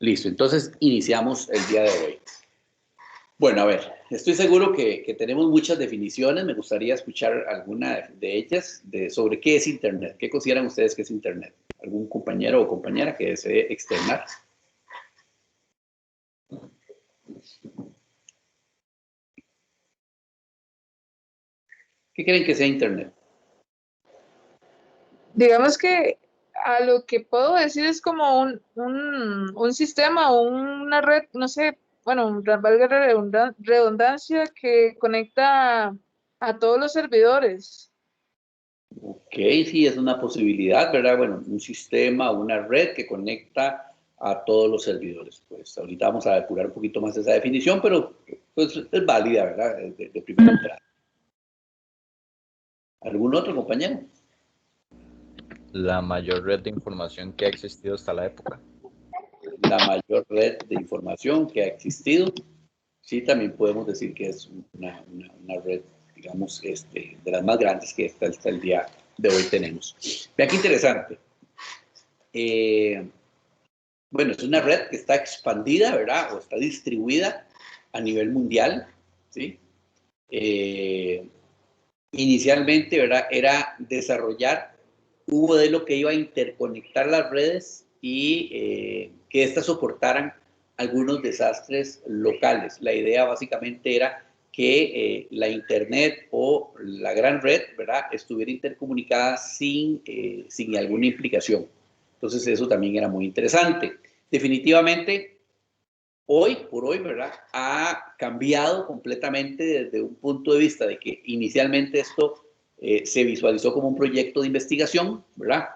Listo, entonces iniciamos el día de hoy. Bueno, a ver, estoy seguro que tenemos muchas definiciones. Me gustaría escuchar alguna de ellas sobre qué es Internet. ¿Qué consideran ustedes que es Internet? ¿Algún compañero o compañera que desee externar? ¿Qué creen que sea Internet? Digamos que a lo que puedo decir es como un sistema o una red, no sé, bueno, valga la redundancia, que conecta a todos los servidores. Ok, sí, es una posibilidad, ¿verdad? Bueno, un sistema, una red que conecta a todos los servidores. Pues ahorita vamos a depurar un poquito más esa definición, pero pues, es válida, ¿verdad? De primera entrada. ¿Algún otro compañero? La mayor red de información que ha existido hasta la época. La mayor red de información que ha existido. Sí, también podemos decir que es una red, digamos, de las más grandes que hasta el día de hoy tenemos. Vean qué interesante. Bueno, es una red que está expandida, ¿verdad? O está distribuida a nivel mundial, ¿sí? Inicialmente, ¿verdad? Era desarrollar un modelo que iba a interconectar las redes y que éstas soportaran algunos desastres locales. La idea básicamente era que la Internet o la gran red, ¿verdad?, estuviera intercomunicada sin alguna implicación. Entonces eso también era muy interesante. Definitivamente, hoy por hoy, ¿verdad?, ha cambiado completamente desde un punto de vista de que inicialmente esto se visualizó como un proyecto de investigación, ¿verdad?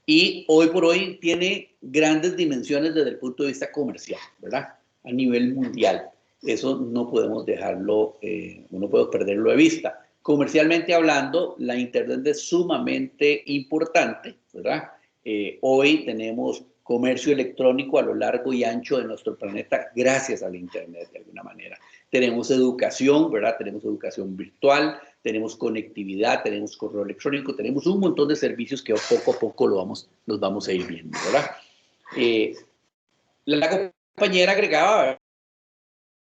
Y hoy por hoy tiene grandes dimensiones desde el punto de vista comercial, ¿verdad? A nivel mundial. Eso no podemos dejarlo, no podemos perderlo de vista. Comercialmente hablando, la Internet es sumamente importante, ¿verdad? Hoy tenemos comercio electrónico a lo largo y ancho de nuestro planeta gracias al Internet, de alguna manera. Tenemos educación, ¿verdad? Tenemos educación virtual, tenemos conectividad, tenemos correo electrónico, tenemos un montón de servicios que poco a poco los vamos a ir viendo, ¿verdad? La compañera agregaba,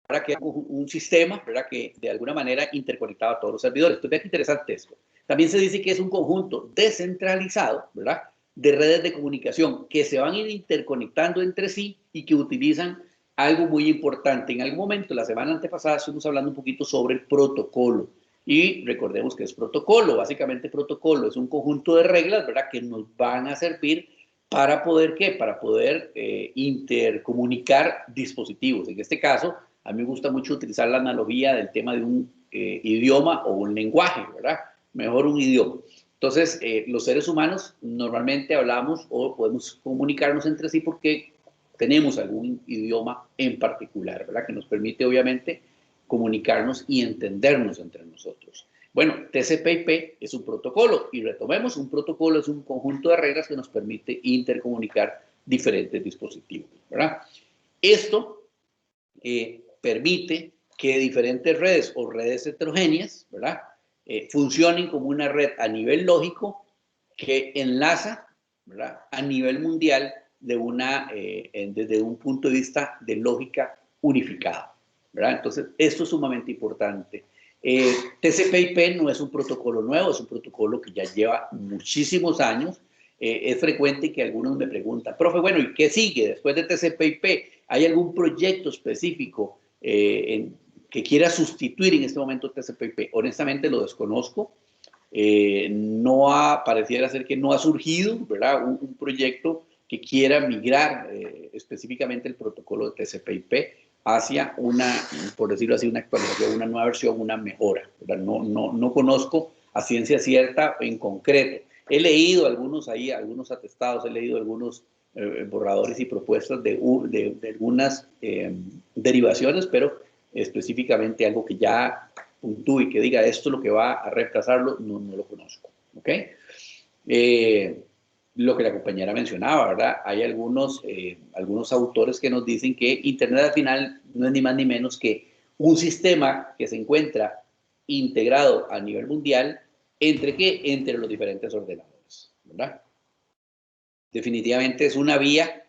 ¿verdad?, que era un sistema, ¿verdad?, que de alguna manera interconectaba a todos los servidores. Entonces, vean qué interesante esto. También se dice que es un conjunto descentralizado, ¿verdad?, de redes de comunicación que se van a ir interconectando entre sí y que utilizan algo muy importante. En algún momento, la semana antepasada, estuvimos hablando un poquito sobre el protocolo. Y recordemos que es protocolo. Básicamente, protocolo es un conjunto de reglas, ¿verdad?, que nos van a servir para poder, ¿qué? Para poder intercomunicar dispositivos. En este caso, a mí me gusta mucho utilizar la analogía del tema de un idioma o un lenguaje, ¿verdad? Mejor un idioma. Entonces, los seres humanos normalmente hablamos o podemos comunicarnos entre sí porque tenemos algún idioma en particular, ¿verdad?, que nos permite, obviamente, comunicarnos y entendernos entre nosotros. Bueno, TCP/IP es un protocolo y retomemos, un protocolo es un conjunto de reglas que nos permite intercomunicar diferentes dispositivos, ¿verdad? Esto permite que diferentes redes o redes heterogéneas, ¿verdad?, funcionen como una red a nivel lógico que enlaza, ¿verdad?, a nivel mundial desde un punto de vista de lógica unificada, ¿verdad? Entonces, esto es sumamente importante. TCP/IP no es un protocolo nuevo, es un protocolo que ya lleva muchísimos años. Es frecuente que algunos me preguntan, profe, bueno, ¿y qué sigue después de TCP/IP? ¿Hay algún proyecto específico que quiera sustituir en este momento TCP/IP? Honestamente lo desconozco. Pareciera ser que no ha surgido, ¿verdad?, un proyecto que quiera migrar específicamente el protocolo de TCP/IP hacia por decirlo así, una actualización, una nueva versión, una mejora, ¿verdad? No conozco a ciencia cierta en concreto. He leído algunos atestados, he leído algunos borradores y propuestas de algunas derivaciones, pero específicamente algo que ya puntúe y que diga esto es lo que va a reemplazarlo, no lo conozco, ¿ok? Lo que la compañera mencionaba, ¿verdad? Hay algunos autores que nos dicen que Internet al final no es ni más ni menos que un sistema que se encuentra integrado a nivel mundial entre los diferentes ordenadores, ¿verdad? Definitivamente es una vía,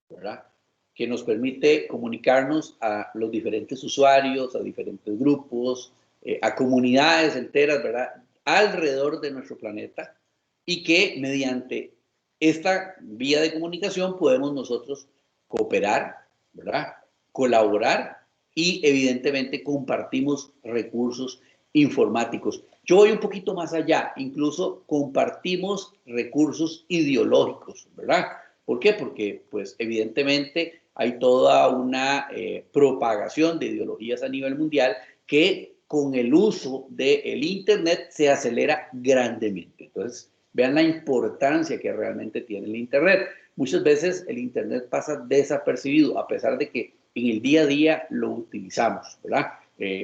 ¿verdad?, que nos permite comunicarnos a los diferentes usuarios, a diferentes grupos, a comunidades enteras, ¿verdad?, alrededor de nuestro planeta, y que mediante esta vía de comunicación podemos nosotros cooperar, ¿verdad?, colaborar y evidentemente compartimos recursos informáticos. Yo voy un poquito más allá, incluso compartimos recursos ideológicos, ¿verdad? ¿Por qué? Porque, pues, evidentemente hay toda una propagación de ideologías a nivel mundial que con el uso del Internet se acelera grandemente. Entonces, vean la importancia que realmente tiene el Internet. Muchas veces el Internet pasa desapercibido, a pesar de que en el día a día lo utilizamos, ¿verdad?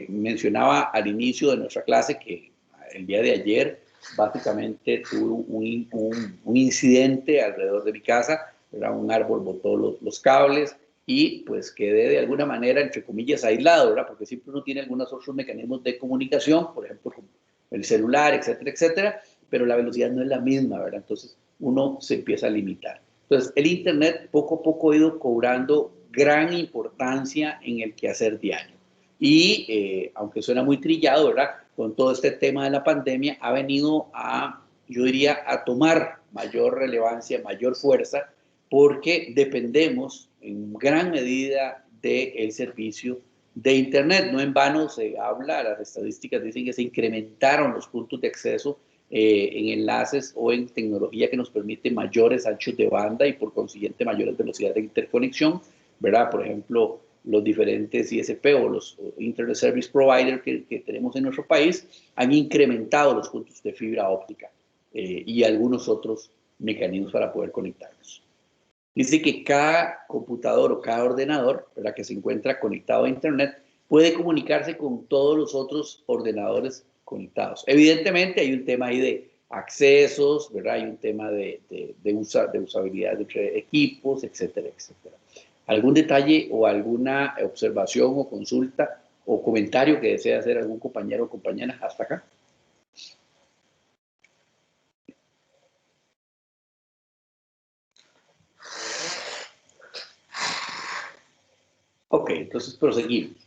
Mencionaba al inicio de nuestra clase que el día de ayer básicamente tuve un incidente alrededor de mi casa, ¿verdad? Un árbol botó los cables y pues quedé de alguna manera, entre comillas, aislado, ¿verdad? Porque siempre uno tiene algunos otros mecanismos de comunicación, por ejemplo, como el celular, etcétera, etcétera, pero la velocidad no es la misma, ¿verdad? Entonces uno se empieza a limitar. Entonces el Internet poco a poco ha ido cobrando gran importancia en el quehacer diario. Y aunque suena muy trillado, ¿verdad?, con todo este tema de la pandemia, ha venido a, yo diría, a tomar mayor relevancia, mayor fuerza, porque dependemos en gran medida del servicio de Internet. No en vano se habla, las estadísticas dicen que se incrementaron los puntos de acceso en enlaces o en tecnología que nos permite mayores anchos de banda y por consiguiente mayores velocidades de interconexión, ¿verdad? Por ejemplo, los diferentes ISP o los Internet Service Provider que tenemos en nuestro país han incrementado los puntos de fibra óptica y algunos otros mecanismos para poder conectarnos. Dice que cada computador o cada ordenador, ¿verdad?, que se encuentra conectado a Internet puede comunicarse con todos los otros ordenadores conectados. Evidentemente hay un tema ahí de accesos, ¿verdad? Hay un tema de usabilidad entre equipos, etcétera, etcétera. ¿Algún detalle o alguna observación o consulta o comentario que desea hacer algún compañero o compañera hasta acá? Ok, entonces proseguimos.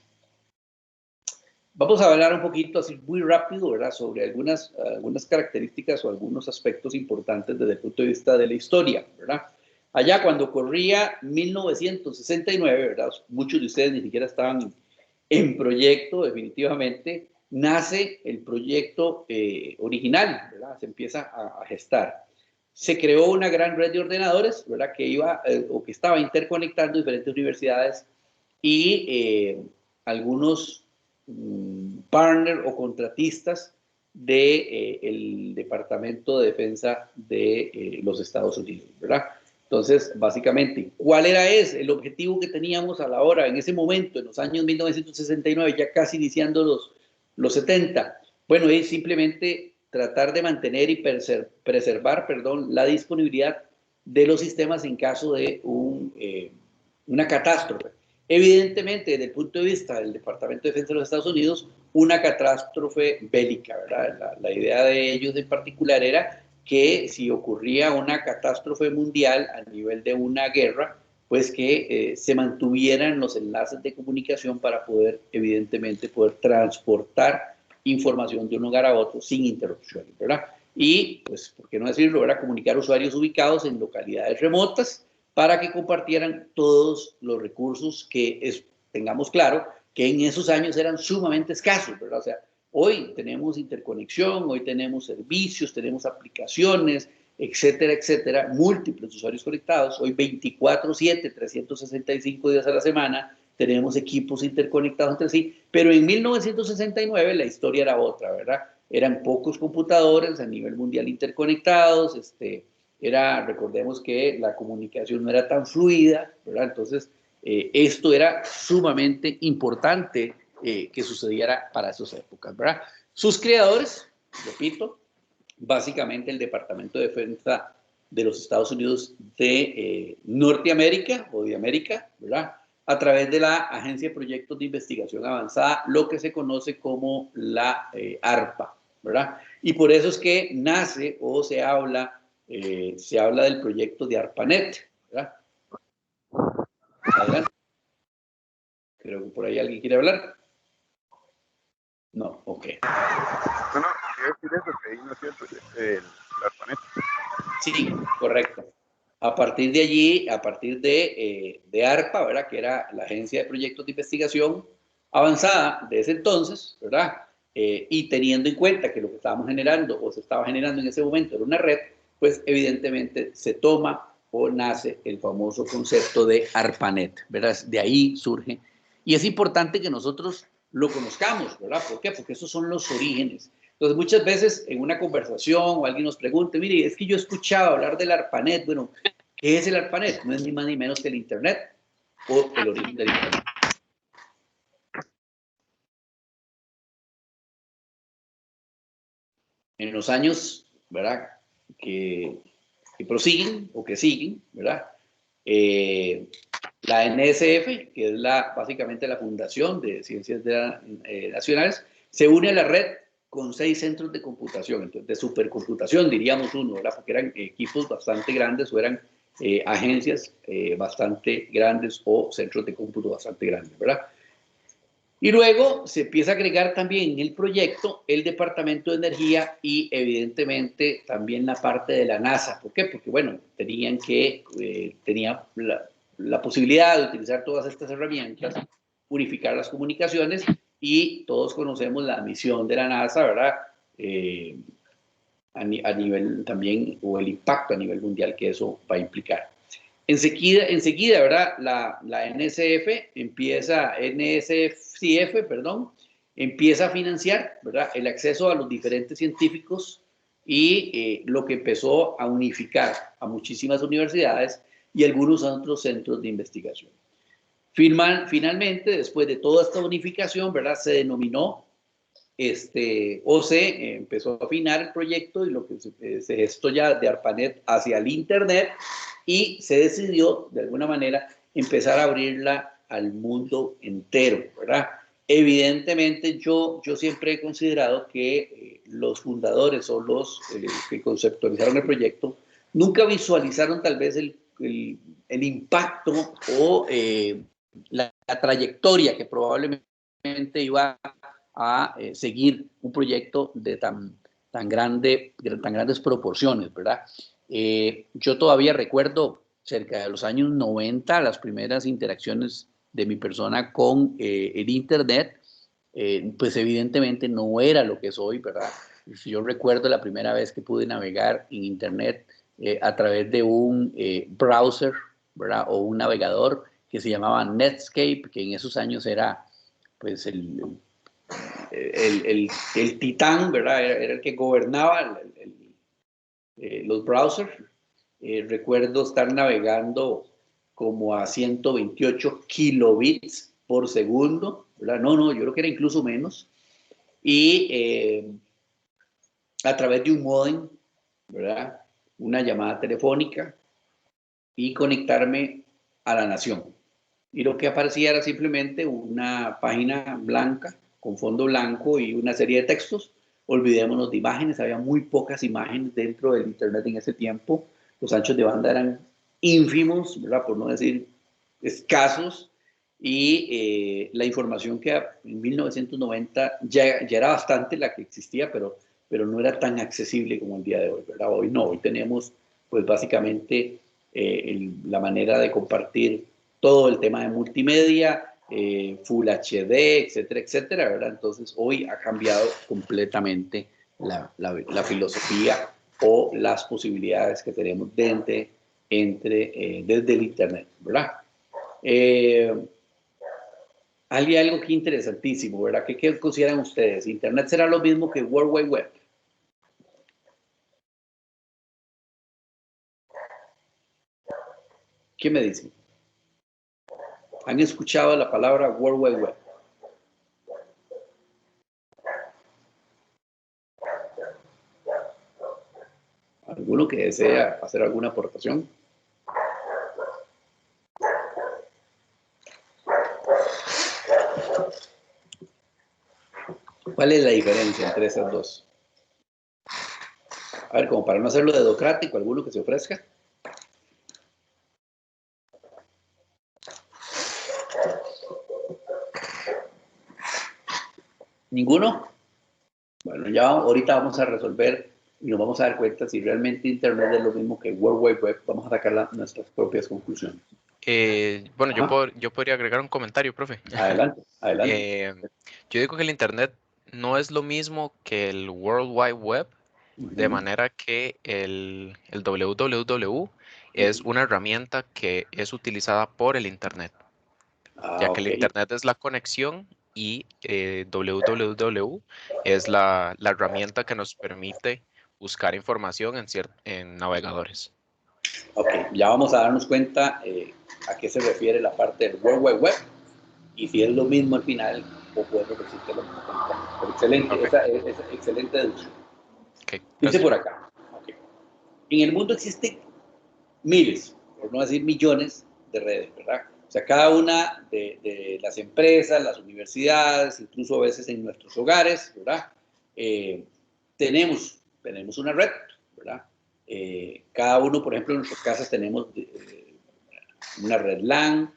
Vamos a hablar un poquito así muy rápido, ¿verdad?, sobre algunas características o algunos aspectos importantes desde el punto de vista de la historia, ¿verdad? Allá cuando corría 1969, ¿verdad?, muchos de ustedes ni siquiera estaban en proyecto, definitivamente, nace el proyecto original, ¿verdad? Se empieza a gestar. Se creó una gran red de ordenadores, ¿verdad?, que iba o que estaba interconectando diferentes universidades y algunos partner o contratistas del Departamento de Defensa de los Estados Unidos, ¿verdad? Entonces, básicamente, ¿cuál era el objetivo que teníamos a la hora, en ese momento, en los años 1969, ya casi iniciando los 70? Bueno, es simplemente tratar de mantener y preservar, la disponibilidad de los sistemas en caso de una catástrofe. Evidentemente, desde el punto de vista del Departamento de Defensa de los Estados Unidos, una catástrofe bélica, ¿verdad? La idea de ellos en particular era que si ocurría una catástrofe mundial a nivel de una guerra, pues que se mantuvieran los enlaces de comunicación para poder, evidentemente, poder transportar información de un lugar a otro sin interrupciones, ¿verdad? Y, pues, ¿por qué no decirlo, ¿verdad?, comunicar usuarios ubicados en localidades remotas para que compartieran todos los recursos que tengamos claro que en esos años eran sumamente escasos, ¿verdad? O sea, hoy tenemos interconexión, hoy tenemos servicios, tenemos aplicaciones, etcétera, etcétera, múltiples usuarios conectados, hoy 24/7, 365 días a la semana, tenemos equipos interconectados entre sí, pero en 1969 la historia era otra, ¿verdad? Eran pocos computadores a nivel mundial interconectados, recordemos que la comunicación no era tan fluida, ¿verdad? Entonces, esto era sumamente importante que sucediera para esas épocas, ¿verdad? Sus creadores, repito, básicamente el Departamento de Defensa de los Estados Unidos de Norteamérica o de América, ¿verdad?, a través de la Agencia de Proyectos de Investigación Avanzada, lo que se conoce como la ARPA, ¿verdad? Y por eso es que nace o se habla del proyecto de ARPANET, ¿verdad? Adelante. Creo que por ahí alguien quiere hablar. No, ok. No, quiero decir eso, que ahí no es cierto, el ARPANET. Sí, correcto. A partir de allí, a partir de ARPA, ¿verdad? Que era la Agencia de Proyectos de Investigación Avanzada de ese entonces, ¿verdad? Y teniendo en cuenta que lo que estábamos generando o se estaba generando en ese momento era una red, pues evidentemente se toma o nace el famoso concepto de ARPANET, ¿verdad? De ahí surge. Y es importante que nosotros lo conozcamos, ¿verdad? ¿Por qué? Porque esos son los orígenes. Entonces, muchas veces en una conversación o alguien nos pregunte, mire, es que yo he escuchado hablar del ARPANET. Bueno, ¿qué es el ARPANET? No es ni más ni menos que el Internet o el origen del Internet. En los años, ¿verdad? Que prosiguen o que siguen, ¿verdad? La NSF, que es básicamente la Fundación de Ciencias Nacionales, se une a la red con 6 centros de computación, entonces de supercomputación diríamos uno, ¿verdad? Porque eran equipos bastante grandes o eran agencias bastante grandes o centros de cómputo bastante grandes, ¿verdad? Y luego se empieza a agregar también en el proyecto el Departamento de Energía y evidentemente también la parte de la NASA. ¿Por qué? Porque, bueno, tenía la posibilidad de utilizar todas estas herramientas, unificar las comunicaciones y todos conocemos la misión de la NASA, ¿verdad? A nivel también, o el impacto a nivel mundial que eso va a implicar. Enseguida, ¿verdad? La NSCF empieza a financiar, ¿verdad? El acceso a los diferentes científicos y lo que empezó a unificar a muchísimas universidades y algunos otros centros de investigación. Finalmente, después de toda esta unificación, ¿verdad? Se denominó o se empezó a afinar el proyecto y lo que se gestó ya de ARPANET hacia el Internet y se decidió, de alguna manera, empezar a abrirla al mundo entero, ¿verdad? Evidentemente, yo siempre he considerado que los fundadores o los que conceptualizaron el proyecto nunca visualizaron tal vez el impacto o la trayectoria que probablemente iba a seguir un proyecto de tan grandes proporciones, ¿verdad? Yo todavía recuerdo cerca de los años 90 las primeras interacciones de mi persona con el Internet, pues evidentemente no era lo que es hoy, ¿verdad? Yo recuerdo la primera vez que pude navegar en Internet a través de un browser, ¿verdad? O un navegador que se llamaba Netscape, que en esos años era pues el titán, ¿verdad? Era el que gobernaba los browsers. Recuerdo estar navegando como a 128 kilobits por segundo, ¿verdad? No, yo creo que era incluso menos. Y a través de un módem, ¿verdad? Una llamada telefónica y conectarme a La Nación. Y lo que aparecía era simplemente una página blanca con fondo blanco y una serie de textos. Olvidémonos de imágenes, había muy pocas imágenes dentro del Internet en ese tiempo. Los anchos de banda eran ínfimos, ¿verdad? Por no decir escasos. Y la información que en 1990 ya era bastante la que existía, pero no era tan accesible como el día de hoy, ¿verdad? Hoy no, hoy tenemos pues básicamente la manera de compartir todo el tema de multimedia, Full HD, etcétera, etcétera, ¿verdad? Entonces hoy ha cambiado completamente la filosofía o las posibilidades que tenemos desde el Internet, ¿verdad? Hay algo que interesantísimo, ¿verdad? ¿Qué consideran ustedes? ¿Internet será lo mismo que World Wide Web? ¿Qué me dicen? ¿Han escuchado la palabra World Wide Web? ¿Alguno que desea hacer alguna aportación? ¿Cuál es la diferencia entre esas dos? A ver, como para no hacerlo dedocrático, alguno que se ofrezca. ¿Ninguno? Bueno, ya ahorita vamos a resolver y nos vamos a dar cuenta si realmente Internet es lo mismo que World Wide Web. Vamos a sacar nuestras propias conclusiones. Bueno, Ajá. yo podría agregar un comentario, profe. Adelante, adelante. Yo digo que el Internet no es lo mismo que el World Wide Web, de manera que el www es una herramienta que es utilizada por el Internet, ya que el Ok. Internet es la conexión y www es la herramienta que nos permite buscar información en navegadores. Ok, ya vamos a darnos cuenta a qué se refiere la parte del World Wide Web y si es lo mismo al final o puede representar lo mismo. Pero excelente, Ok. esa excelente deducción. Okay, Dice gracias. por acá. Okay. En el mundo existen miles, por no decir millones, de redes, ¿verdad? O sea, cada una de las empresas, las universidades, incluso a veces en nuestros hogares, ¿verdad? Tenemos una red, ¿verdad? Cada uno, por ejemplo, en nuestras casas tenemos una red LAN,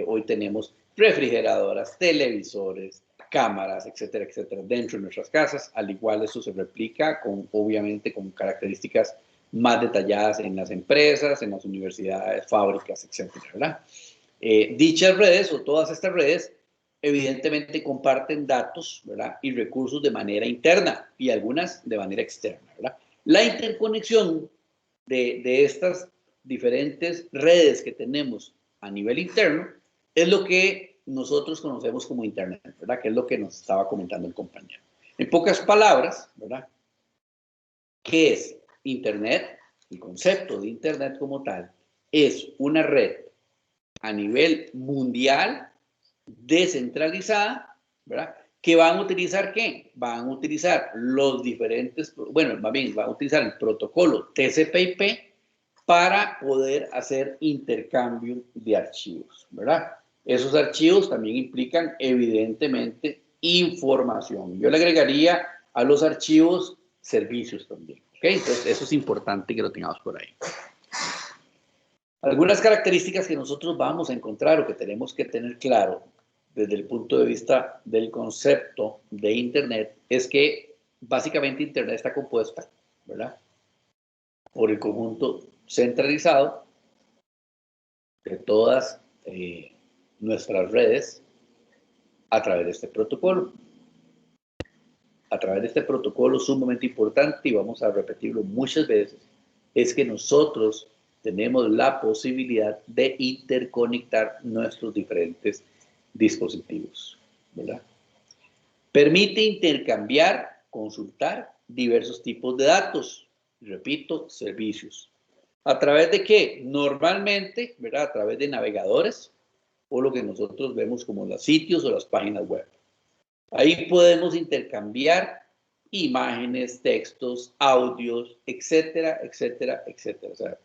hoy tenemos refrigeradoras, televisores, cámaras, etcétera, etcétera, dentro de nuestras casas. Al igual eso se replica obviamente con características más detalladas en las empresas, en las universidades, fábricas, etcétera, ¿verdad? Dichas redes o todas estas redes evidentemente comparten datos, ¿verdad? Y recursos de manera interna y algunas de manera externa, ¿verdad? La interconexión de estas diferentes redes que tenemos a nivel interno es lo que nosotros conocemos como Internet, ¿verdad? Que es lo que nos estaba comentando el compañero. En pocas palabras, ¿verdad? ¿Qué es Internet? El concepto de Internet como tal es una red a nivel mundial descentralizada, ¿verdad? Que van a utilizar ¿qué? Van a utilizar los diferentes, bueno, más bien, van a utilizar el protocolo TCP/IP para poder hacer intercambio de archivos, ¿verdad? Esos archivos también implican, evidentemente, información. Yo le agregaría a los archivos servicios también, ¿ok? Entonces, eso es importante que lo tengamos por ahí. Algunas características que nosotros vamos a encontrar o que tenemos que tener claro desde el punto de vista del concepto de Internet es que básicamente Internet está compuesta, ¿verdad? Por el conjunto centralizado de todas nuestras redes a través de este protocolo. A través de este protocolo sumamente importante, y vamos a repetirlo muchas veces, es que nosotros tenemos la posibilidad de interconectar nuestros diferentes dispositivos, ¿verdad? Permite intercambiar, consultar diversos tipos de datos, repito, servicios. ¿A través de qué? Normalmente, ¿verdad? A través de navegadores o lo que nosotros vemos como los sitios o las páginas web. Ahí podemos intercambiar imágenes, textos, audios, etcétera, etcétera, etcétera. O sea,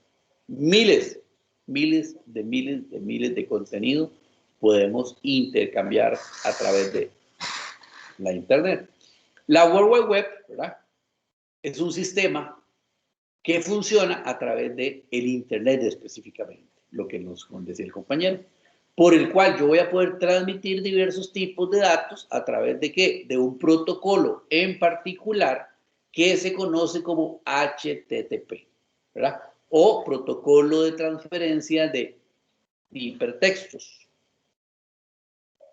miles de contenido podemos intercambiar a través de la Internet. La World Wide Web, ¿verdad? Es un sistema que funciona a través del Internet específicamente, lo que nos decía el compañero, por el cual yo voy a poder transmitir diversos tipos de datos a través de ¿qué? De un protocolo en particular que se conoce como HTTP, ¿verdad? O protocolo de transferencia de hipertextos.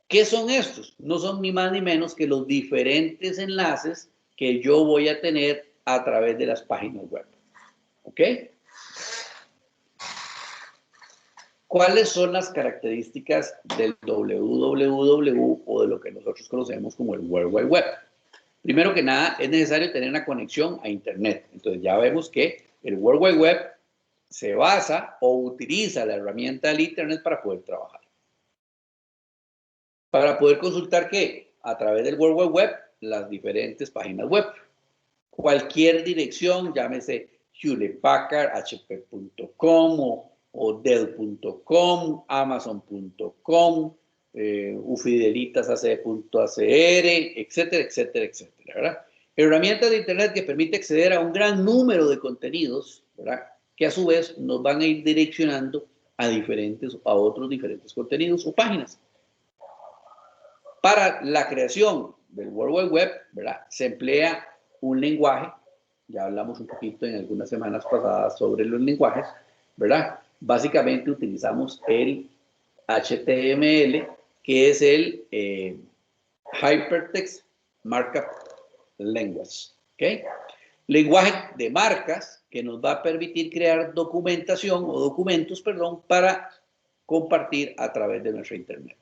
¿Qué son estos? No son ni más ni menos que los diferentes enlaces que yo voy a tener a través de las páginas web. ¿Ok? ¿Cuáles son las características del www o de lo que nosotros conocemos como el World Wide Web? Primero que nada, es necesario tener una conexión a Internet. Entonces ya vemos que el World Wide Web se basa o utiliza la herramienta del Internet para poder trabajar. Para poder consultar ¿qué? A través del World Wide Web, las diferentes páginas web. Cualquier dirección, llámese Hewlett Packard, hp.com o Dell.com, Amazon.com, ufidelitas.ac.cr, etcétera, etcétera, etcétera, ¿verdad? Herramientas de Internet que permite acceder a un gran número de contenidos, ¿verdad? Que a su vez nos van a ir direccionando a otros diferentes contenidos o páginas. Para la creación del World Wide Web, ¿verdad? Se emplea un lenguaje, ya hablamos un poquito en algunas semanas pasadas sobre los lenguajes, ¿verdad? Básicamente utilizamos el HTML, que es el Hypertext Markup Language, ¿ok? Lenguaje de marcas que nos va a permitir crear documentación o documentos, perdón, para compartir a través de nuestra internet.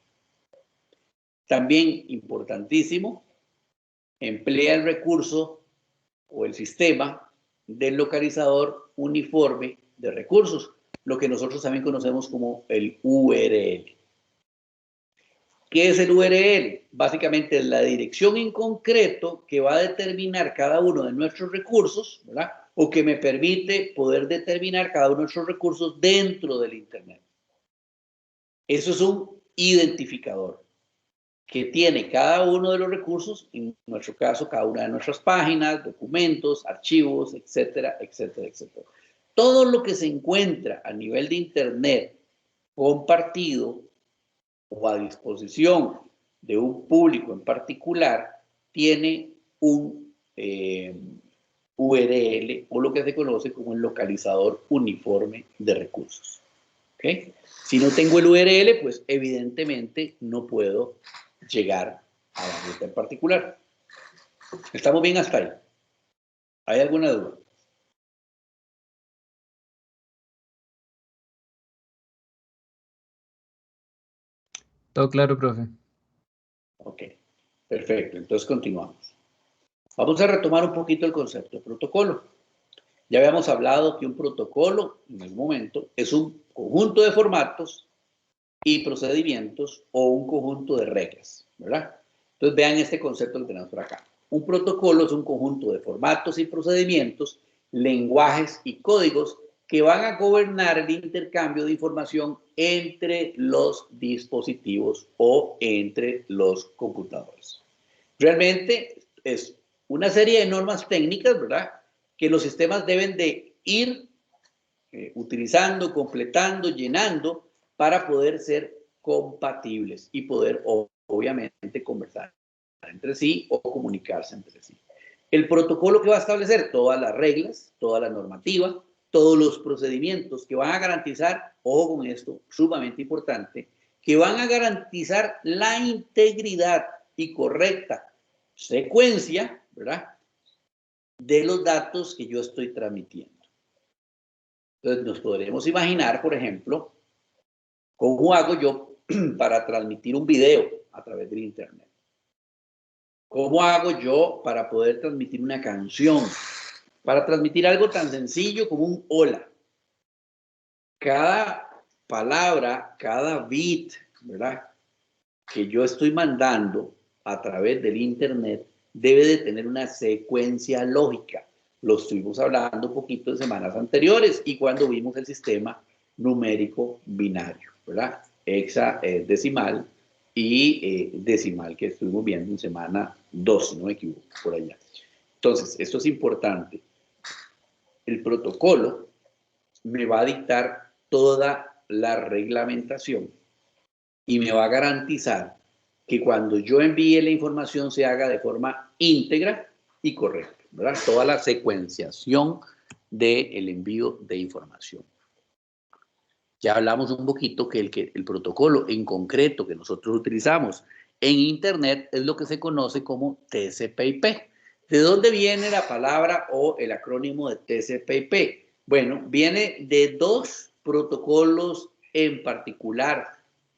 También importantísimo, emplea el recurso o el sistema del localizador uniforme de recursos, lo que nosotros también conocemos como el URL. ¿Qué es el URL? Básicamente es la dirección en concreto que va a determinar cada uno de nuestros recursos, ¿verdad? O que me permite poder determinar cada uno de nuestros recursos dentro del Internet. Eso es un identificador que tiene cada uno de los recursos, en nuestro caso, cada una de nuestras páginas, documentos, archivos, etcétera, etcétera, etcétera. Todo lo que se encuentra a nivel de Internet compartido o a disposición de un público en particular, tiene un URL o lo que se conoce como el localizador uniforme de recursos. ¿Okay? Si no tengo el URL, pues evidentemente no puedo llegar a la ruta en particular. ¿Estamos bien hasta ahí? ¿Hay alguna duda? Todo claro, profe. Ok, perfecto. Entonces continuamos. Vamos a retomar un poquito el concepto de protocolo. Ya habíamos hablado que un protocolo, en algún momento, es un conjunto de formatos y procedimientos o un conjunto de reglas, ¿verdad? Entonces vean este concepto que tenemos por acá. Un protocolo es un conjunto de formatos y procedimientos, lenguajes y códigos que van a gobernar el intercambio de información entre los dispositivos o entre los computadores. Realmente es una serie de normas técnicas, ¿verdad?, que los sistemas deben de ir utilizando, completando, llenando para poder ser compatibles y poder obviamente conversar entre sí o comunicarse entre sí. El protocolo que va a establecer todas las reglas, toda la normativa, todos los procedimientos que van a garantizar, ojo con esto, sumamente importante, que van a garantizar la integridad y correcta secuencia, ¿verdad?, de los datos que yo estoy transmitiendo. Entonces nos podremos imaginar, por ejemplo, cómo hago yo para transmitir un video a través del Internet. ¿Cómo hago yo para poder transmitir una canción? Para transmitir algo tan sencillo como un hola. Cada palabra, cada bit, ¿verdad?, que yo estoy mandando a través del Internet debe de tener una secuencia lógica. Lo estuvimos hablando un poquito en semanas anteriores y cuando vimos el sistema numérico binario, ¿verdad? Hexadecimal y decimal que estuvimos viendo en semana 2, si no me equivoco, por allá. Entonces, esto es importante. El protocolo me va a dictar toda la reglamentación y me va a garantizar que cuando yo envíe la información se haga de forma íntegra y correcta, ¿verdad? Toda la secuenciación del envío de información. Ya hablamos un poquito que el protocolo en concreto que nosotros utilizamos en Internet es lo que se conoce como TCP/IP. ¿De dónde viene la palabra o el acrónimo de TCP/IP? Bueno, viene de dos protocolos en particular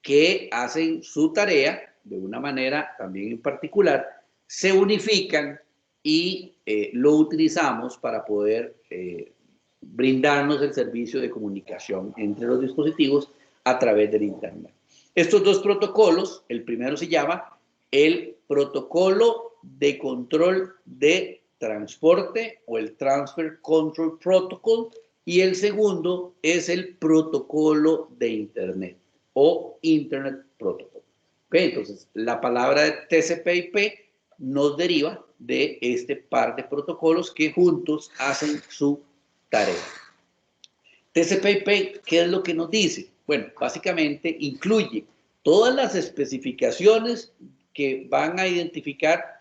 que hacen su tarea de una manera también en particular, se unifican y lo utilizamos para poder brindarnos el servicio de comunicación entre los dispositivos a través del Internet. Estos dos protocolos, el primero se llama el protocolo de control de transporte o el Transfer Control Protocol y el segundo es el protocolo de Internet o Internet Protocol. Okay, entonces, la palabra de TCP/IP nos deriva de este par de protocolos que juntos hacen su tarea. TCP/IP, ¿qué es lo que nos dice? Bueno, básicamente incluye todas las especificaciones que van a identificar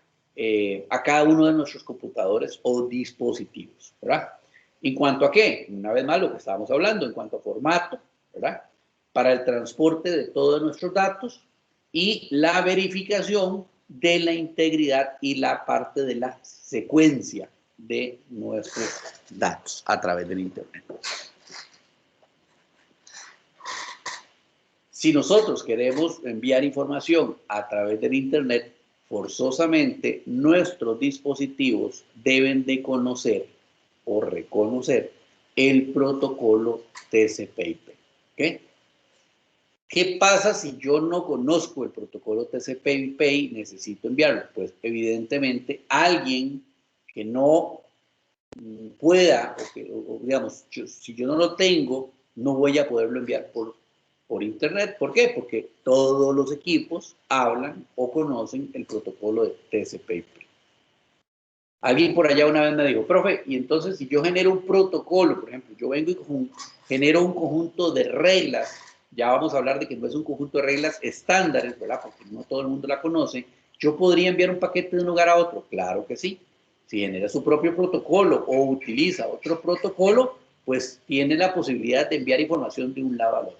a cada uno de nuestros computadores o dispositivos, ¿verdad? En cuanto a qué, una vez más lo que estábamos hablando, en cuanto a formato, ¿verdad? Para el transporte de todos nuestros datos y la verificación de la integridad y la parte de la secuencia de nuestros datos a través del Internet. Si nosotros queremos enviar información a través del Internet, forzosamente nuestros dispositivos deben de conocer o reconocer el protocolo TCP/IP. ¿Okay? ¿Qué pasa si yo no conozco el protocolo TCP/IP y necesito enviarlo? Pues evidentemente alguien que no pueda, digamos, si yo no lo tengo, no voy a poderlo enviar por Internet. ¿Por qué? Porque todos los equipos hablan o conocen el protocolo de TCP/IP. Alguien por allá una vez me dijo, profe, y entonces si yo genero un protocolo, por ejemplo, yo vengo y genero un conjunto de reglas, ya vamos a hablar de que no es un conjunto de reglas estándares, ¿verdad? Porque no todo el mundo la conoce, ¿yo podría enviar un paquete de un lugar a otro? Claro que sí. Si genera su propio protocolo o utiliza otro protocolo, pues tiene la posibilidad de enviar información de un lado al otro.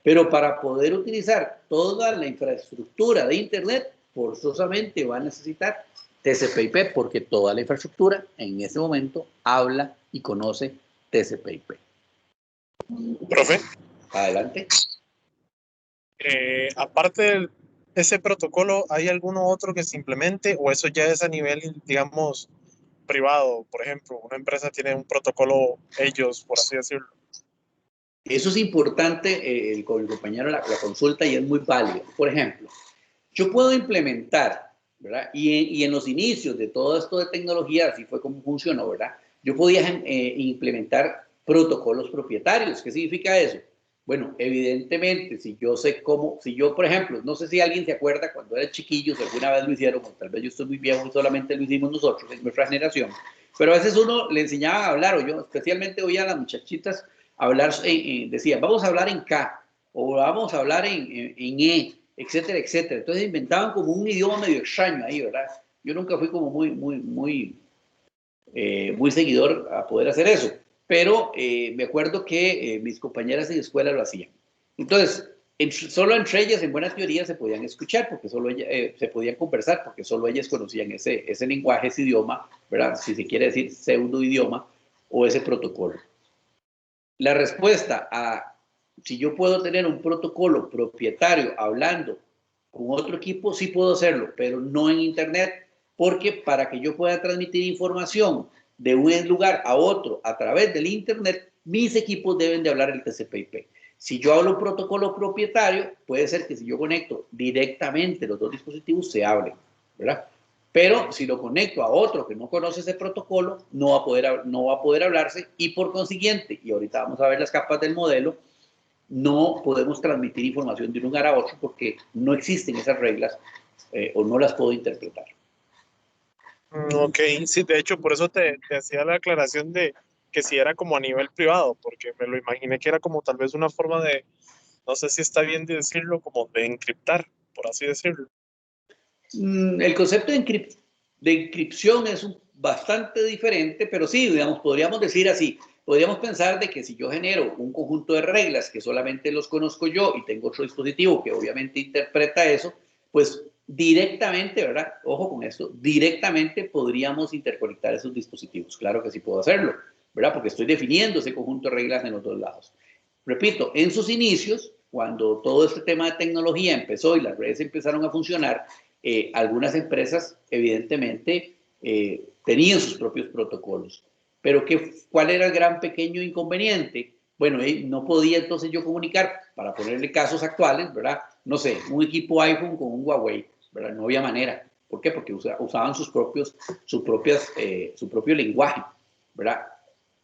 Pero para poder utilizar toda la infraestructura de Internet, forzosamente va a necesitar TCP/IP, porque toda la infraestructura en ese momento habla y conoce TCP/IP. Profe, Adelante. aparte de ese protocolo, ¿hay alguno otro que se implemente o eso ya es a nivel, digamos, privado? Por ejemplo, una empresa tiene un protocolo ellos, por así decirlo. Eso es importante, con el compañero la consulta, y es muy válido. Por ejemplo, yo puedo implementar, ¿verdad? Y en los inicios de todo esto de tecnología, así fue como funcionó, ¿verdad? Yo podía implementar protocolos propietarios. ¿Qué significa eso? Bueno, evidentemente, si yo sé cómo, si yo, por ejemplo, no sé si alguien se acuerda cuando era chiquillo, si alguna vez lo hicieron, o tal vez yo estoy muy viejo y solamente lo hicimos nosotros, en nuestra generación, pero a veces uno le enseñaba a hablar, o yo especialmente oía a las muchachitas hablar, decía, vamos a hablar en K, o vamos a hablar en E, etcétera, etcétera. Entonces inventaban como un idioma medio extraño ahí, ¿verdad? Yo nunca fui como muy seguidor a poder hacer eso, pero me acuerdo que mis compañeras en escuela lo hacían. Entonces, solo entre ellas, en buena teoría, se podían escuchar, porque solo se podían conversar, porque solo ellas conocían ese lenguaje, ese idioma, ¿verdad? Si se quiere decir pseudo idioma, o ese protocolo. La respuesta a si yo puedo tener un protocolo propietario hablando con otro equipo, sí puedo hacerlo, pero no en Internet, porque para que yo pueda transmitir información de un lugar a otro a través del Internet, mis equipos deben de hablar el TCP/IP. Si yo hablo un protocolo propietario, puede ser que si yo conecto directamente los dos dispositivos, se hablen, ¿verdad? Pero si lo conecto a otro que no conoce ese protocolo, no va a poder hablarse, y por consiguiente, y ahorita vamos a ver las capas del modelo, no podemos transmitir información de un lugar a otro porque no existen esas reglas o no las puedo interpretar. Ok, sí, de hecho, por eso te hacía la aclaración de que si era como a nivel privado, porque me lo imaginé que era como tal vez una forma de, no sé si está bien de decirlo, como de encriptar, por así decirlo. El concepto de encripción es bastante diferente, pero sí, digamos, podríamos decir así, podríamos pensar de que si yo genero un conjunto de reglas que solamente los conozco yo y tengo otro dispositivo que obviamente interpreta eso, pues directamente, ¿verdad? Ojo con esto, directamente podríamos interconectar esos dispositivos. Claro que sí puedo hacerlo, ¿verdad? Porque estoy definiendo ese conjunto de reglas en los dos lados. Repito, en sus inicios, cuando todo este tema de tecnología empezó y las redes empezaron a funcionar, algunas empresas evidentemente tenían sus propios protocolos. Pero ¿cuál era el gran pequeño inconveniente? Bueno, no podía entonces yo comunicar, para ponerle casos actuales, ¿verdad? No sé, un equipo iPhone con un Huawei, ¿verdad? No había manera. ¿Por qué? Porque usaban su propio lenguaje, ¿verdad?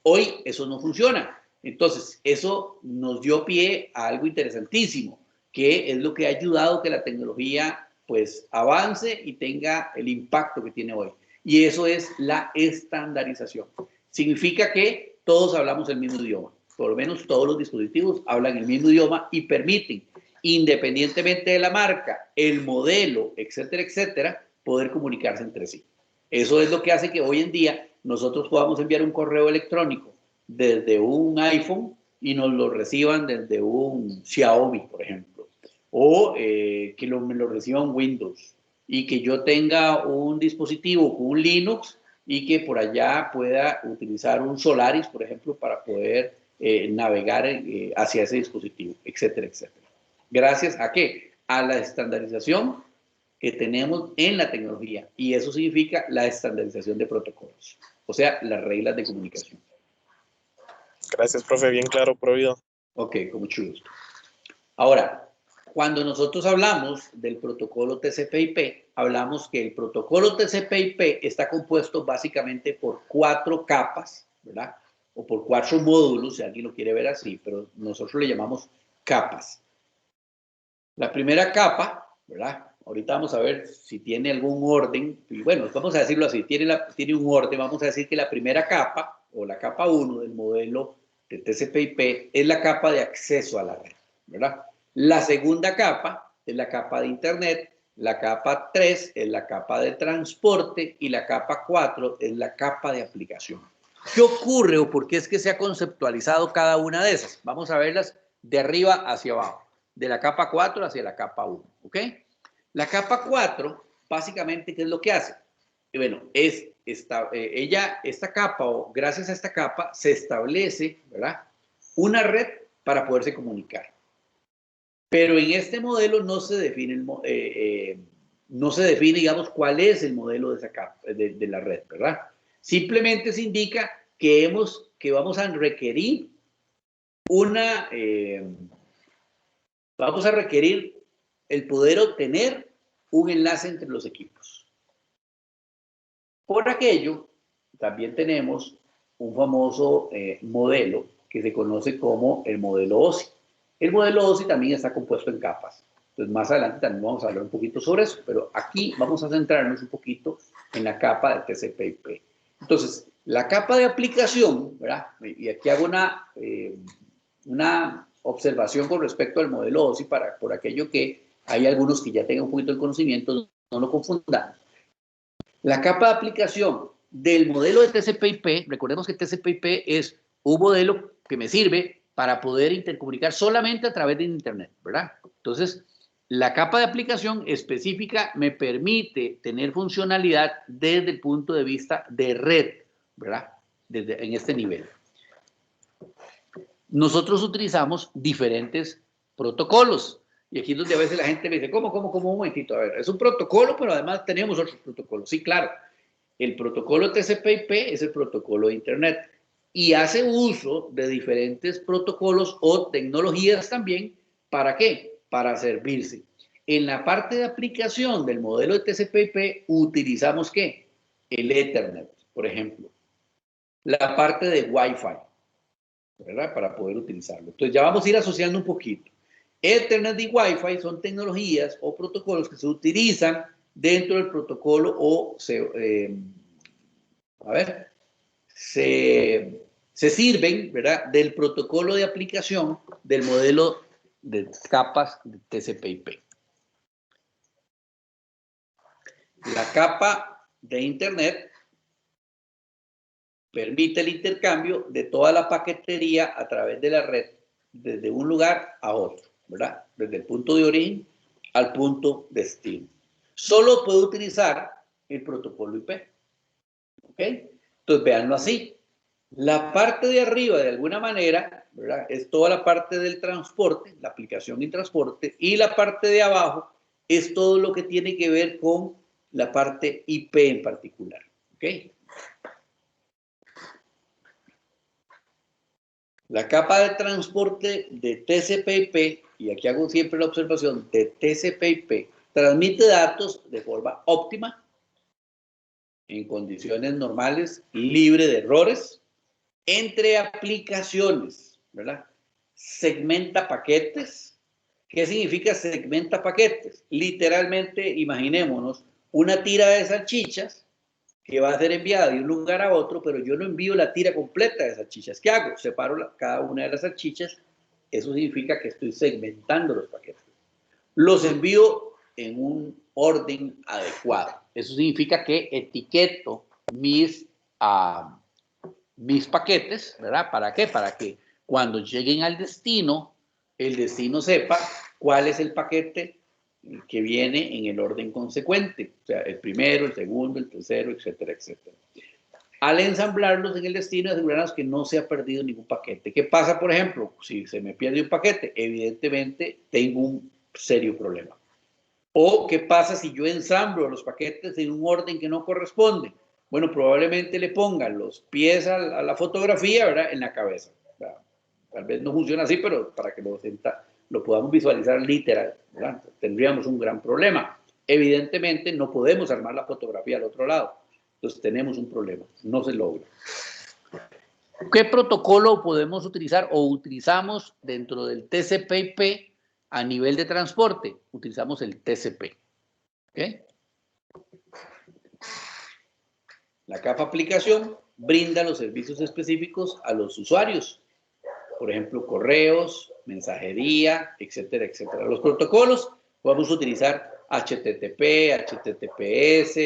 Hoy eso no funciona. Entonces, eso nos dio pie a algo interesantísimo, que es lo que ha ayudado que la tecnología pues avance y tenga el impacto que tiene hoy. Y eso es la estandarización. Significa que todos hablamos el mismo idioma. Por lo menos todos los dispositivos hablan el mismo idioma y permiten, independientemente de la marca, el modelo, etcétera, etcétera, poder comunicarse entre sí. Eso es lo que hace que hoy en día nosotros podamos enviar un correo electrónico desde un iPhone y nos lo reciban desde un Xiaomi, por ejemplo, o que me lo reciba un Windows, y que yo tenga un dispositivo con un Linux y que por allá pueda utilizar un Solaris, por ejemplo, para poder navegar hacia ese dispositivo, etcétera, etcétera. ¿Gracias a qué? A la estandarización que tenemos en la tecnología, y eso significa la estandarización de protocolos, o sea, las reglas de comunicación. Gracias, profe, bien claro, prohibido. Ok, con mucho gusto. Ahora, cuando nosotros hablamos del protocolo TCP/IP, hablamos que el protocolo TCP/IP está compuesto básicamente por 4 capas, ¿verdad? O por 4 módulos, si alguien lo quiere ver así, pero nosotros le llamamos capas. La primera capa, ¿verdad? Ahorita vamos a ver si tiene algún orden, y bueno, vamos a decirlo así, tiene un orden. Vamos a decir que la primera capa, o la capa 1 del modelo de TCP/IP, es la capa de acceso a la red, ¿verdad? La segunda capa es la capa de Internet, la capa 3 es la capa de transporte y la capa 4 es la capa de aplicación. ¿Qué ocurre o por qué es que se ha conceptualizado cada una de esas? Vamos a verlas de arriba hacia abajo, de la capa 4 hacia la capa 1, ¿ok? La capa 4, básicamente, ¿qué es lo que hace? Bueno, esta capa, o gracias a esta capa, se establece, ¿verdad?, una red para poderse comunicar. Pero en este modelo no se define, digamos, cuál es el modelo de esa capa, de la red, ¿verdad? Simplemente se indica que vamos a requerir el poder obtener un enlace entre los equipos. Por aquello, también tenemos un famoso modelo que se conoce como el modelo OSI. El modelo OSI también está compuesto en capas. Entonces, más adelante también vamos a hablar un poquito sobre eso, pero aquí vamos a centrarnos un poquito en la capa de TCP/IP. Entonces, la capa de aplicación, ¿verdad? Y aquí hago una observación con respecto al modelo OSI por aquello que hay algunos que ya tengan un poquito de conocimiento, no lo confundamos. La capa de aplicación del modelo de TCP/IP, recordemos que TCP/IP es un modelo que me sirve para poder intercomunicar solamente a través de Internet, ¿verdad? Entonces, la capa de aplicación específica me permite tener funcionalidad desde el punto de vista de red, ¿verdad? En este nivel. Nosotros utilizamos diferentes protocolos. Y aquí es donde a veces la gente me dice, ¿cómo? Un momentito, a ver, es un protocolo, pero además tenemos otros protocolos. Sí, claro. El protocolo TCP/IP es el protocolo de Internet y hace uso de diferentes protocolos o tecnologías también. ¿Para qué? Para servirse. En la parte de aplicación del modelo de TCP/IP utilizamos ¿qué? El Ethernet, por ejemplo. La parte de Wi-Fi, ¿verdad? Para poder utilizarlo. Entonces ya vamos a ir asociando un poquito. Ethernet y Wi-Fi son tecnologías o protocolos que se utilizan dentro del protocolo o se sirven, ¿verdad?, del protocolo de aplicación del modelo de capas de TCP/IP. La capa de Internet permite el intercambio de toda la paquetería a través de la red desde un lugar a otro, ¿verdad? Desde el punto de origen al punto destino. Solo puede utilizar el protocolo IP. ¿Ok? Entonces, véanlo así. La parte de arriba, de alguna manera, ¿verdad?, es toda la parte del transporte, la aplicación y transporte, y la parte de abajo es todo lo que tiene que ver con la parte IP en particular. ¿Ok? La capa de transporte de TCP/IP, y aquí hago siempre la observación de TCP/IP, transmite datos de forma óptima, en condiciones normales, libre de errores, entre aplicaciones, ¿verdad? Segmenta paquetes. ¿Qué significa segmenta paquetes? Literalmente, imaginémonos una tira de salchichas que va a ser enviada de un lugar a otro, pero yo no envío la tira completa de salchichas. ¿Qué hago? Separo cada una de las salchichas. Eso significa que estoy segmentando los paquetes. Los envío en un orden adecuado. Eso significa que etiqueto mis paquetes, ¿verdad? ¿Para qué? Para que cuando lleguen al destino, el destino sepa cuál es el paquete que viene en el orden consecuente. O sea, el primero, el segundo, el tercero, etcétera, etcétera. Al ensamblarlos en el destino, asegurarnos que no se ha perdido ningún paquete. ¿Qué pasa, por ejemplo? Si se me pierde un paquete, evidentemente tengo un serio problema. ¿O qué pasa si yo ensamblo los paquetes en un orden que no corresponde? Bueno, probablemente le pongan los pies a la fotografía, ¿verdad? En la cabeza. ¿Verdad? Tal vez no funciona así, pero para que lo podamos visualizar literal, ¿verdad? Tendríamos un gran problema. Evidentemente no podemos armar la fotografía al otro lado. Entonces tenemos un problema, no se logra. ¿Qué protocolo podemos utilizar o utilizamos dentro del TCP/IP a nivel de transporte? Utilizamos el TCP. ¿Okay? La capa aplicación brinda los servicios específicos a los usuarios. Por ejemplo, correos, mensajería, etcétera, etcétera. Los protocolos podemos utilizar HTTP, HTTPS,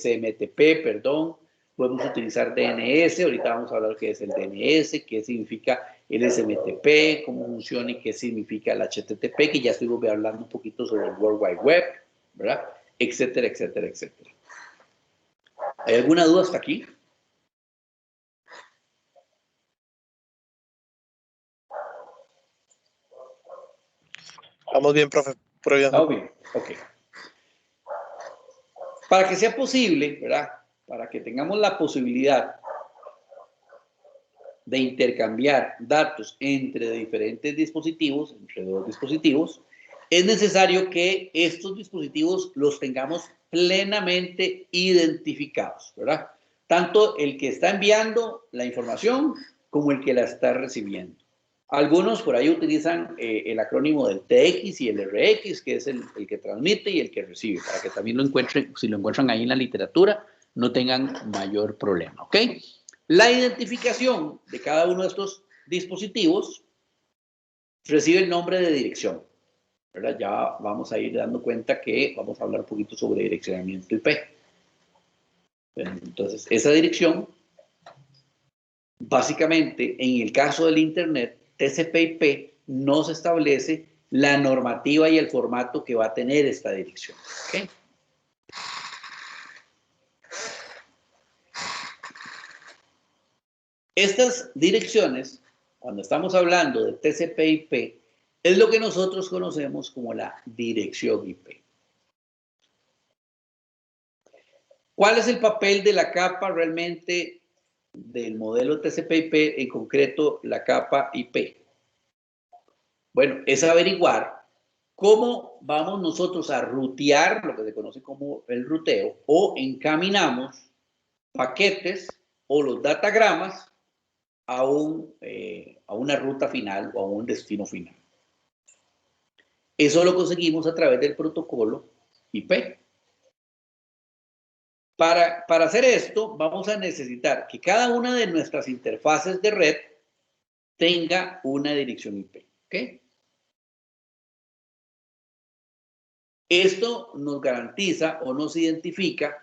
SMTP, perdón. Podemos utilizar DNS, ahorita vamos a hablar qué es el DNS, qué significa el SMTP, cómo funciona y qué significa el HTTP, que ya estuvimos hablando un poquito sobre el World Wide Web, ¿verdad? Etcétera, etcétera, etcétera. ¿Hay alguna duda hasta aquí? Vamos bien, profe. Estamos bien, ok. Para que sea posible, ¿verdad? Para que tengamos la posibilidad de intercambiar datos entre diferentes dispositivos, entre dos dispositivos, es necesario que estos dispositivos los tengamos plenamente identificados, ¿verdad? Tanto el que está enviando la información como el que la está recibiendo. Algunos por ahí utilizan el acrónimo del TX y el RX, que es el que transmite y el que recibe, para que también lo encuentren, si lo encuentran ahí en la literatura, no tengan mayor problema, ¿ok? La identificación de cada uno de estos dispositivos recibe el nombre de dirección, ¿verdad? Ya vamos a ir dando cuenta que vamos a hablar un poquito sobre direccionamiento IP. Entonces, esa dirección, básicamente, en el caso del Internet, TCP/IP no se establece la normativa y el formato que va a tener esta dirección, ¿ok? Estas direcciones, cuando estamos hablando de TCP/IP, es lo que nosotros conocemos como la dirección IP. ¿Cuál es el papel de la capa realmente del modelo TCP/IP, en concreto la capa IP? Bueno, es averiguar cómo vamos nosotros a rutear, lo que se conoce como el ruteo, o encaminamos paquetes o los datagramas a una ruta final o a un destino final. Eso lo conseguimos a través del protocolo IP. Para hacer esto, vamos a necesitar que cada una de nuestras interfaces de red tenga una dirección IP. ¿Ok? Esto nos garantiza o nos identifica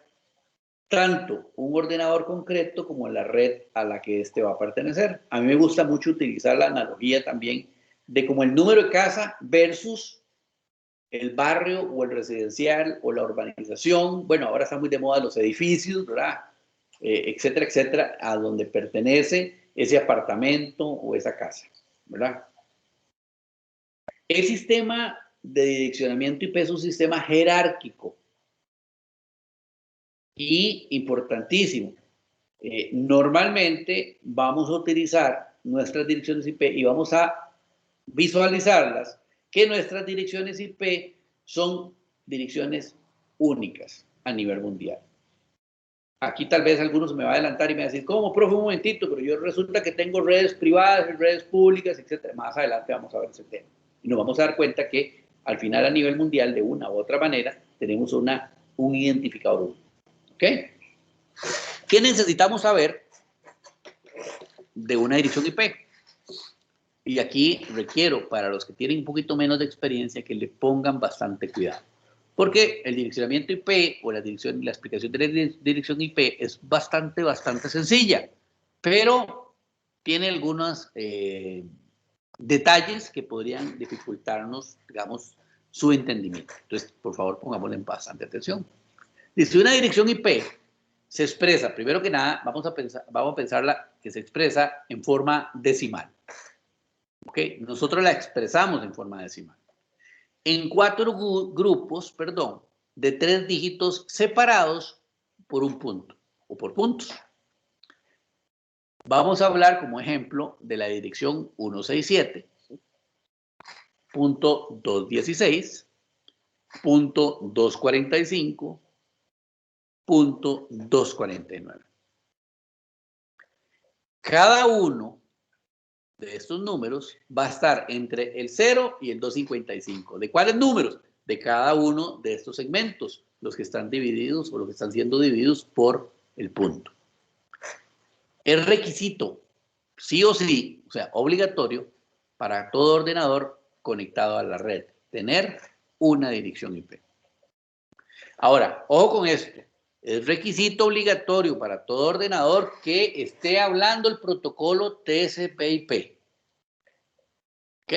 tanto un ordenador concreto como la red a la que éste va a pertenecer. A mí me gusta mucho utilizar la analogía también de como el número de casa versus el barrio o el residencial o la urbanización. Bueno, ahora está muy de moda los edificios, ¿verdad? Etcétera, etcétera, a donde pertenece ese apartamento o esa casa, ¿verdad? El sistema de direccionamiento IP es un sistema jerárquico y importantísimo. Normalmente vamos a utilizar nuestras direcciones IP y vamos a visualizarlas, que nuestras direcciones IP son direcciones únicas a nivel mundial. Aquí tal vez algunos me va a adelantar y me va a decir, ¿cómo, profe? Un momentito, pero yo resulta que tengo redes privadas, redes públicas, etc. Más adelante vamos a ver ese tema. Y nos vamos a dar cuenta que al final a nivel mundial, de una u otra manera, tenemos un identificador único. ¿Ok? ¿Qué necesitamos saber de una dirección IP? Y aquí requiero, para los que tienen un poquito menos de experiencia, que le pongan bastante cuidado. Porque el direccionamiento IP o la explicación de la dirección IP es bastante sencilla, pero tiene algunos detalles que podrían dificultarnos, digamos, su entendimiento. Entonces, por favor, pongámosle en bastante atención. Si una dirección IP se expresa, primero que nada, vamos a pensarla que se expresa en forma decimal. ¿Ok? Nosotros la expresamos en forma decimal. En 4 grupos, perdón, de 3 dígitos separados por un punto o por puntos. Vamos a hablar como ejemplo de la dirección 167.216.245.249. Cada uno de estos números va a estar entre el 0 y el 255. ¿De cuáles números? De cada uno de estos segmentos, los que están divididos o los que están siendo divididos por el punto. Es requisito, sí o sí, o sea, obligatorio para todo ordenador conectado a la red, tener una dirección IP. Ahora, ojo con esto. Es requisito obligatorio para todo ordenador que esté hablando el protocolo TCP/IP. ¿Ok?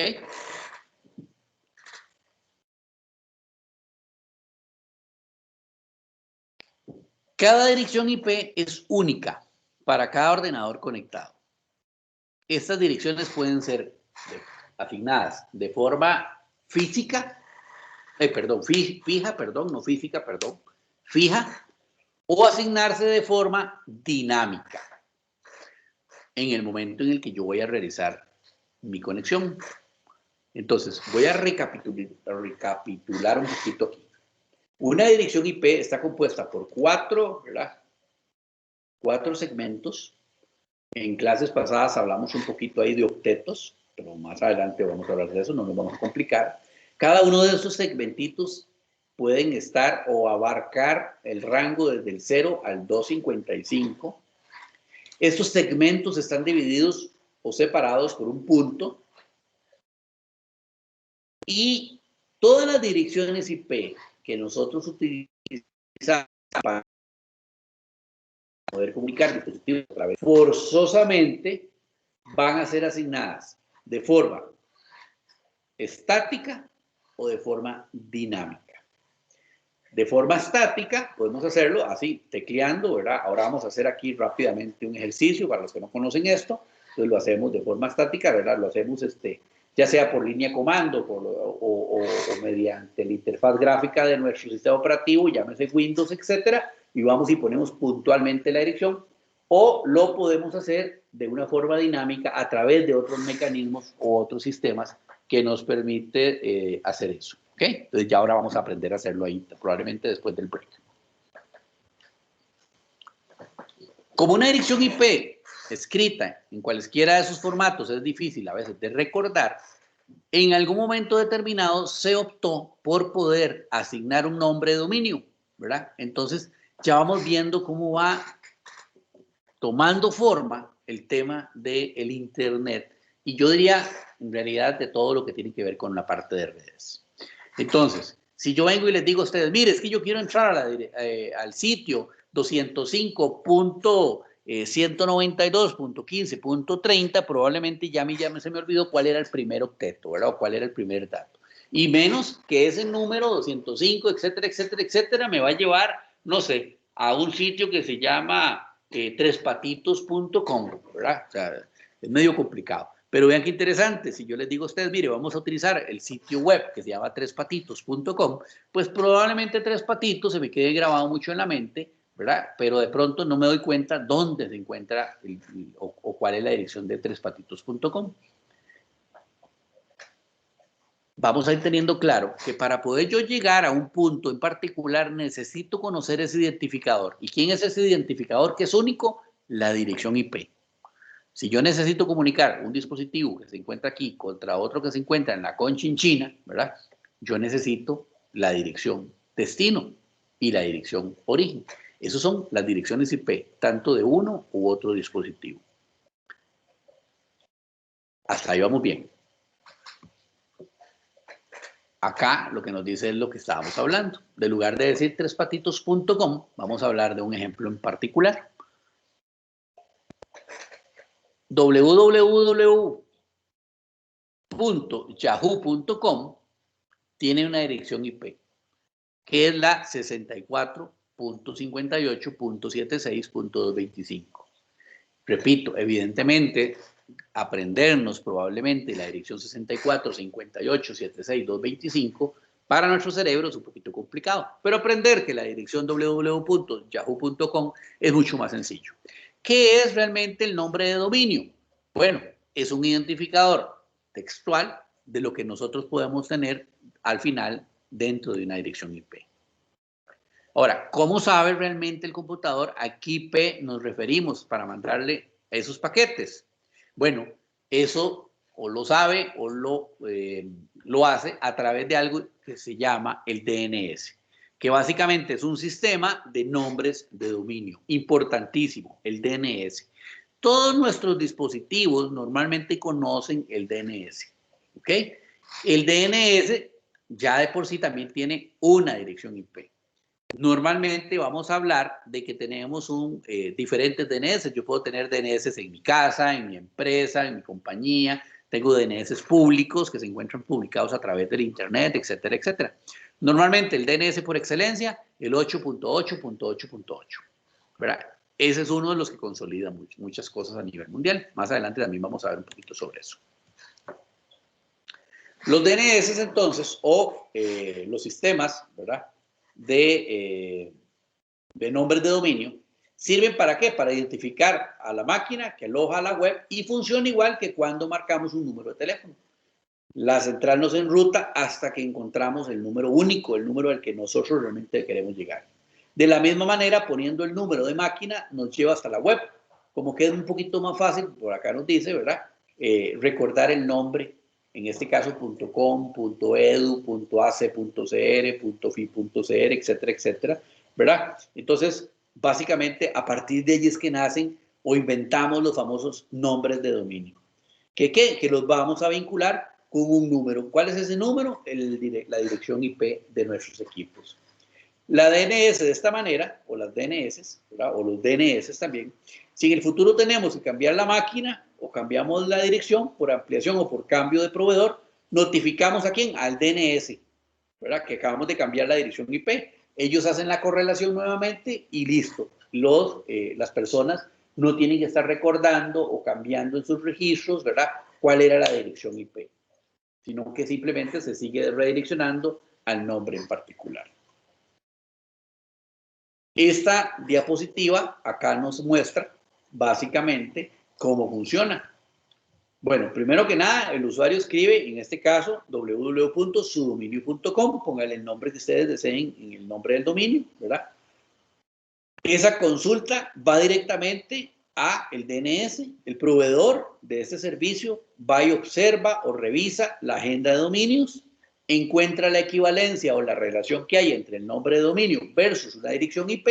Cada dirección IP es única para cada ordenador conectado. Estas direcciones pueden ser asignadas de forma física, fija, o asignarse de forma dinámica en el momento en el que yo voy a realizar mi conexión. Entonces, voy a recapitular un poquito aquí. Una dirección IP está compuesta por 4 segmentos. En clases pasadas hablamos un poquito ahí de octetos, pero más adelante vamos a hablar de eso, no nos vamos a complicar. Cada uno de esos segmentitos pueden estar o abarcar el rango desde el 0 al 255. Estos segmentos están divididos o separados por un punto. Y todas las direcciones IP que nosotros utilizamos para poder comunicar dispositivos a través, forzosamente van a ser asignadas de forma estática o de forma dinámica. De forma estática, podemos hacerlo así, tecleando, ¿verdad? Ahora vamos a hacer aquí rápidamente un ejercicio para los que no conocen esto. Entonces lo hacemos de forma estática, ¿verdad? Lo hacemos ya sea por línea comando o mediante la interfaz gráfica de nuestro sistema operativo, llámese Windows, etcétera, y vamos y ponemos puntualmente la dirección, o lo podemos hacer de una forma dinámica a través de otros mecanismos o otros sistemas que nos permite hacer eso. ¿Ok? Entonces ya ahora vamos a aprender a hacerlo ahí, probablemente después del break. Como una dirección IP escrita en cualesquiera de sus formatos es difícil a veces de recordar, en algún momento determinado se optó por poder asignar un nombre de dominio, ¿verdad? Entonces ya vamos viendo cómo va tomando forma el tema del Internet y yo diría en realidad de todo lo que tiene que ver con la parte de redes. Entonces, si yo vengo y les digo a ustedes, mire, es que yo quiero entrar al sitio 205.192.15.30, probablemente ya se me olvidó cuál era el primer octeto, ¿verdad? O cuál era el primer dato. Y menos que ese número 205, etcétera, etcétera, etcétera, me va a llevar, no sé, a un sitio que se llama trespatitos.com, ¿verdad? O sea, es medio complicado. Pero vean qué interesante, si yo les digo a ustedes, mire, vamos a utilizar el sitio web que se llama trespatitos.com, pues probablemente Tres Patitos se me quede grabado mucho en la mente, ¿verdad? Pero de pronto no me doy cuenta dónde se encuentra o cuál es la dirección de trespatitos.com. Vamos a ir teniendo claro que para poder yo llegar a un punto en particular necesito conocer ese identificador. ¿Y quién es ese identificador que es único? La dirección IP. Si yo necesito comunicar un dispositivo que se encuentra aquí contra otro que se encuentra en la Conchinchina, ¿verdad? Yo necesito la dirección destino y la dirección origen. Esas son las direcciones IP, tanto de uno u otro dispositivo. Hasta ahí vamos bien. acá lo que nos dice es lo que estábamos hablando. De lugar de decir trespatitos.com, vamos a hablar de un ejemplo en particular. www.yahoo.com tiene una dirección IP, que es la 64.58.76.225. Repito, evidentemente, aprendernos probablemente la dirección 64.58.76.225 para nuestro cerebro es un poquito complicado, pero aprender que la dirección www.yahoo.com es mucho más sencillo. ¿Qué es realmente el nombre de dominio? Bueno, es un identificador textual de lo que nosotros podemos tener al final dentro de una dirección IP. Ahora, ¿cómo sabe realmente el computador a qué IP nos referimos para mandarle esos paquetes? Bueno, eso o lo sabe o lo hace a través de algo que se llama el DNS, que básicamente es un sistema de nombres de dominio, importantísimo, el DNS. Todos nuestros dispositivos normalmente conocen el DNS, ¿ok? El DNS ya de por sí también tiene una dirección IP. Normalmente vamos a hablar de que tenemos diferentes DNS. Yo puedo tener DNS en mi casa, en mi empresa, en mi compañía. Tengo DNS públicos que se encuentran publicados a través del Internet, etcétera, etcétera. Normalmente el DNS por excelencia, el 8.8.8.8, ¿verdad? Ese es uno de los que consolida muchas cosas a nivel mundial. Más adelante también vamos a ver un poquito sobre eso. Los DNS entonces, o los sistemas, ¿verdad?, de nombres de dominio, ¿sirven para qué? Para identificar a la máquina que aloja la web y funciona igual que cuando marcamos un número de teléfono. La central nos enruta hasta que encontramos el número único, el número al que nosotros realmente queremos llegar. De la misma manera, poniendo el número de máquina, nos lleva hasta la web. Como que es un poquito más fácil, por acá nos dice, ¿verdad?, recordar el nombre. En este caso, .com, .edu, .ac.cr, .fi.cr, etcétera, etcétera, ¿verdad? Entonces, básicamente, a partir de allí es que nacen o inventamos los famosos nombres de dominio. Que los vamos a vincular con un número. ¿Cuál es ese número? La dirección IP de nuestros equipos. La DNS de esta manera, o las DNS, ¿verdad?, o los DNS también, si en el futuro tenemos que cambiar la máquina o cambiamos la dirección por ampliación o por cambio de proveedor, notificamos a quién, al DNS, ¿verdad?, que acabamos de cambiar la dirección IP. Ellos hacen la correlación nuevamente y listo. Las personas no tienen que estar recordando o cambiando en sus registros, ¿verdad?, cuál era la dirección IP, sino que simplemente se sigue redireccionando al nombre en particular. Esta diapositiva acá nos muestra básicamente cómo funciona. Bueno, primero que nada, el usuario escribe, en este caso, www.sudominio.com, póngale el nombre que ustedes deseen en el nombre del dominio, ¿verdad? Esa consulta va directamente a el DNS. El proveedor de este servicio va y observa o revisa la agenda de dominios, encuentra la equivalencia o la relación que hay entre el nombre de dominio versus una dirección IP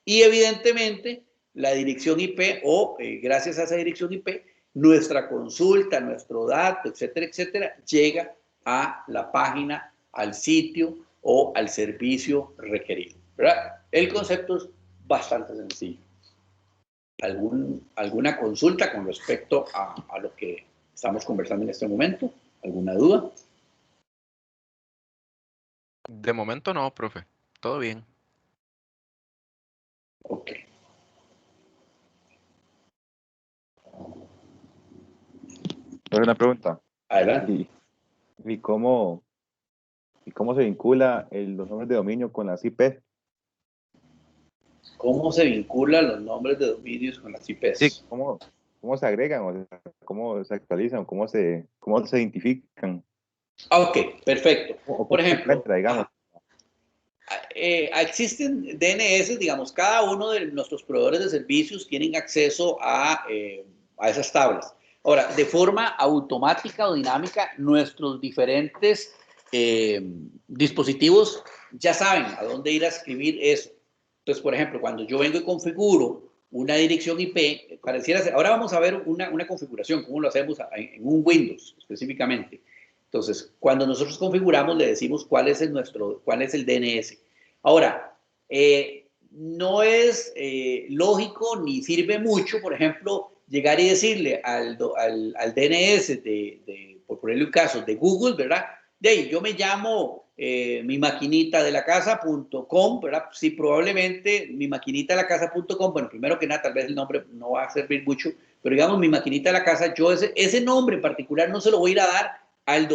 y evidentemente la dirección IP o gracias a esa dirección IP, nuestra consulta, nuestro dato, etcétera, etcétera, llega a la página, al sitio o al servicio requerido, ¿verdad? El concepto es bastante sencillo. ¿Alguna consulta con respecto a lo que estamos conversando en este momento? ¿Alguna duda? De momento no, profe. Todo bien. Ok. Una pregunta. Adelante. ¿Y cómo se vincula los nombres de dominio con las IP? ¿Cómo se vinculan los nombres de dominios con las IPs? Sí, ¿cómo se agregan? O sea, ¿cómo se actualizan? ¿Cómo se identifican? Ok, perfecto. Por ejemplo, digamos. Existen DNS, digamos, cada uno de nuestros proveedores de servicios tienen acceso a esas tablas. Ahora, de forma automática o dinámica, nuestros diferentes dispositivos ya saben a dónde ir a escribir eso. Entonces, por ejemplo, cuando yo vengo y configuro una dirección IP, pareciera ser, ahora vamos a ver una configuración, cómo lo hacemos en un Windows específicamente. Entonces, cuando nosotros configuramos, le decimos cuál es el DNS. Ahora, no es lógico ni sirve mucho, por ejemplo, llegar y decirle al DNS por ponerle un caso, de Google, ¿verdad? De ahí, yo me llamo mi maquinita de la casa.com, ¿verdad? Sí, probablemente mi maquinita de la casa.com, bueno, primero que nada, tal vez el nombre no va a servir mucho, pero digamos, mi maquinita de la casa, yo ese nombre en particular no se lo voy a ir a dar al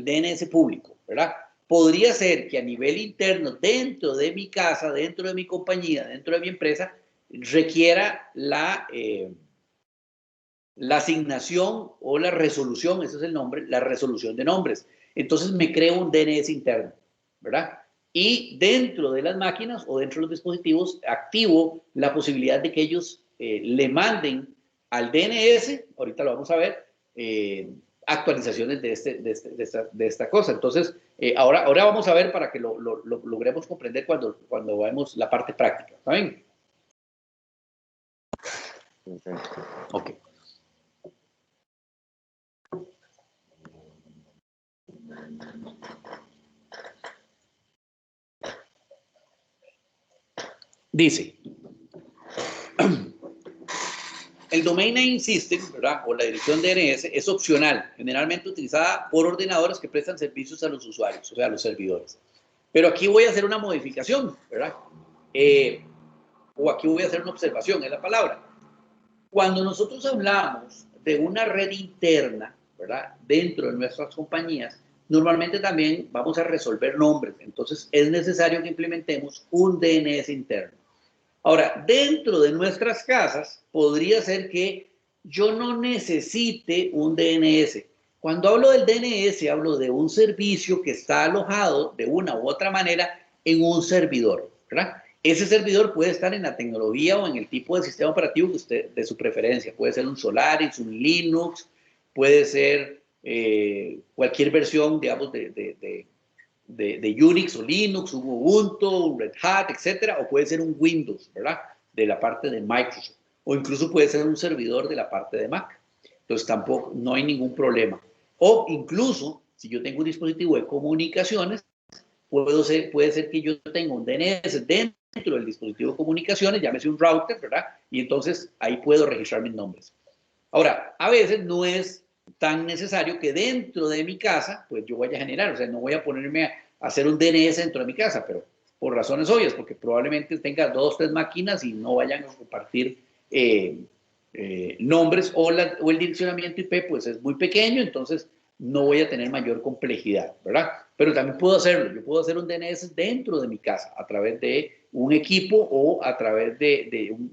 DNS público, ¿verdad? Podría ser que a nivel interno, dentro de mi casa, dentro de mi compañía, dentro de mi empresa, requiera la asignación o la resolución, ese es el nombre, la resolución de nombres. Entonces me creo un DNS interno, ¿verdad? Y dentro de las máquinas o dentro de los dispositivos activo la posibilidad de que ellos le manden al DNS, ahorita lo vamos a ver, actualizaciones de esta cosa. Entonces, ahora vamos a ver para que lo logremos comprender cuando veamos la parte práctica. ¿Está bien? Ok. Dice, el Domain Name System, ¿verdad? O la dirección DNS es opcional, generalmente utilizada por ordenadores que prestan servicios a los usuarios, o sea, a los servidores. Pero aquí voy a hacer una modificación, ¿verdad? O aquí voy a hacer una observación, es la palabra. Cuando nosotros hablamos de una red interna, ¿verdad? Dentro de nuestras compañías, normalmente también vamos a resolver nombres. Entonces, es necesario que implementemos un DNS interno. Ahora, dentro de nuestras casas, podría ser que yo no necesite un DNS. Cuando hablo del DNS, hablo de un servicio que está alojado de una u otra manera en un servidor, ¿verdad? Ese servidor puede estar en la tecnología o en el tipo de sistema operativo que usted, de su preferencia. Puede ser un Solaris, un Linux, puede ser cualquier versión, digamos, de Unix o Linux, un Ubuntu, un Red Hat, etcétera, o puede ser un Windows, ¿verdad? De la parte de Microsoft, o incluso puede ser un servidor de la parte de Mac. Entonces tampoco, no hay ningún problema. O incluso, si yo tengo un dispositivo de comunicaciones, puede ser que yo tenga un DNS dentro del dispositivo de comunicaciones, llámese un router, ¿verdad? Y entonces ahí puedo registrar mis nombres. Ahora, a veces no es tan necesario que dentro de mi casa, pues yo vaya a generar, o sea, no voy a ponerme a hacer un DNS dentro de mi casa, pero por razones obvias, porque probablemente tenga 2 o 3 máquinas y no vayan a compartir nombres o el direccionamiento IP, pues es muy pequeño, entonces no voy a tener mayor complejidad, ¿verdad? Pero también puedo hacerlo, yo puedo hacer un DNS dentro de mi casa a través de un equipo o a través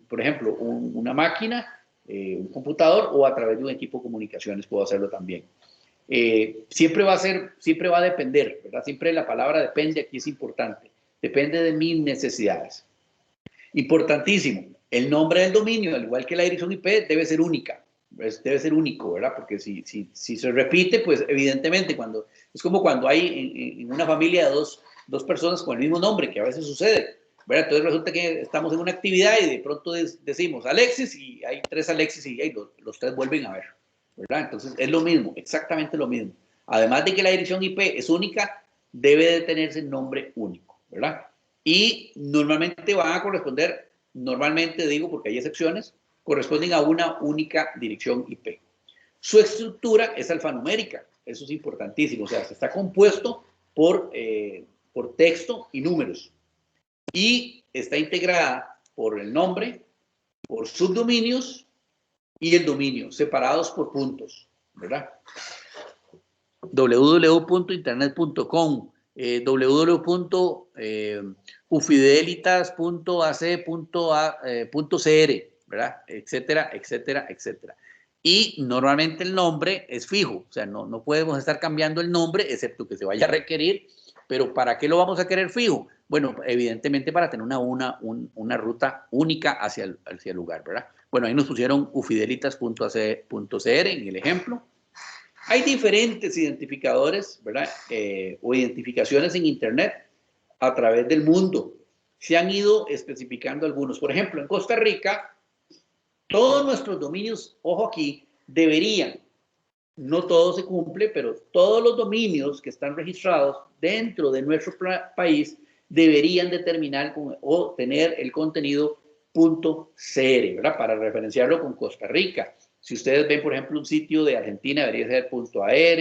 por ejemplo, una máquina, un computador o a través de un equipo de comunicaciones puedo hacerlo también. Siempre va a depender, ¿verdad? Siempre la palabra depende aquí es importante. Depende de mis necesidades. Importantísimo, el nombre del dominio, al igual que la dirección IP, debe ser única. Debe ser único, ¿verdad? Porque si se repite, pues evidentemente es como cuando hay en una familia de dos personas con el mismo nombre, que a veces sucede, ¿verdad? Entonces resulta que estamos en una actividad y de pronto decimos Alexis y hay 3 Alexis y los 3 vuelven a ver, ¿verdad? Entonces es lo mismo, exactamente lo mismo. Además de que la dirección IP es única, debe de tenerse nombre único, ¿verdad? Y normalmente van a corresponder, normalmente digo porque hay excepciones, corresponden a una única dirección IP. Su estructura es alfanumérica, eso es importantísimo, o sea, se está compuesto por texto y números y está integrada por el nombre, por subdominios y el dominio, separados por puntos, ¿verdad? www.internet.com, www.ufidelitas.ac.cr, ¿verdad? Etcétera, etcétera, etcétera. Y normalmente el nombre es fijo, o sea, no podemos estar cambiando el nombre, excepto que se vaya a requerir, pero ¿para qué lo vamos a querer fijo? Bueno, evidentemente para tener una ruta única hacia el lugar, ¿verdad? Bueno, ahí nos pusieron ufidelitas.ac.cr en el ejemplo. Hay diferentes identificadores, ¿verdad? O identificaciones en Internet a través del mundo. Se han ido especificando algunos. Por ejemplo, en Costa Rica, todos nuestros dominios, ojo aquí, deberían no todo se cumple, pero todos los dominios que están registrados dentro de nuestro país deberían determinar o tener el contenido .cr, ¿verdad? Para referenciarlo con Costa Rica. Si ustedes ven, por ejemplo, un sitio de Argentina debería ser .ar,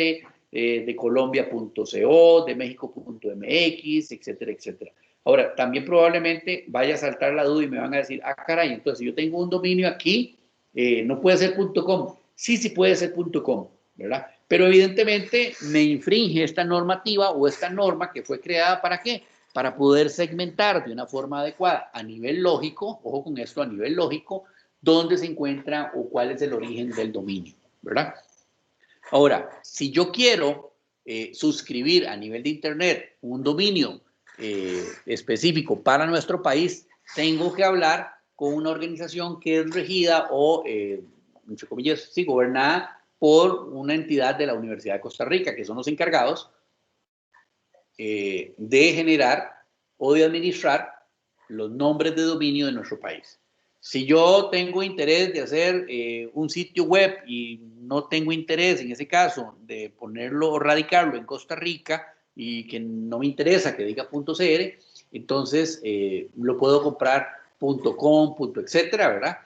de Colombia.co, de México.mx, etcétera, etcétera. Ahora, también probablemente vaya a saltar la duda y me van a decir, ah, caray, entonces yo tengo un dominio aquí, no puede ser .com. Sí, sí puede ser .com, ¿verdad? Pero evidentemente me infringe esta normativa o esta norma que fue creada ¿para qué? Para poder segmentar de una forma adecuada a nivel lógico, ojo con esto, a nivel lógico, dónde se encuentra o cuál es el origen del dominio, ¿verdad? Ahora, si yo quiero suscribir a nivel de Internet un dominio específico para nuestro país, tengo que hablar con una organización que es regida o, entre comillas, sí, gobernada por una entidad de la Universidad de Costa Rica, que son los encargados de generar o de administrar los nombres de dominio de nuestro país. Si yo tengo interés de hacer un sitio web y no tengo interés, en ese caso, de ponerlo o radicarlo en Costa Rica y que no me interesa que diga .cr, entonces lo puedo comprar .com, etcétera, ¿verdad?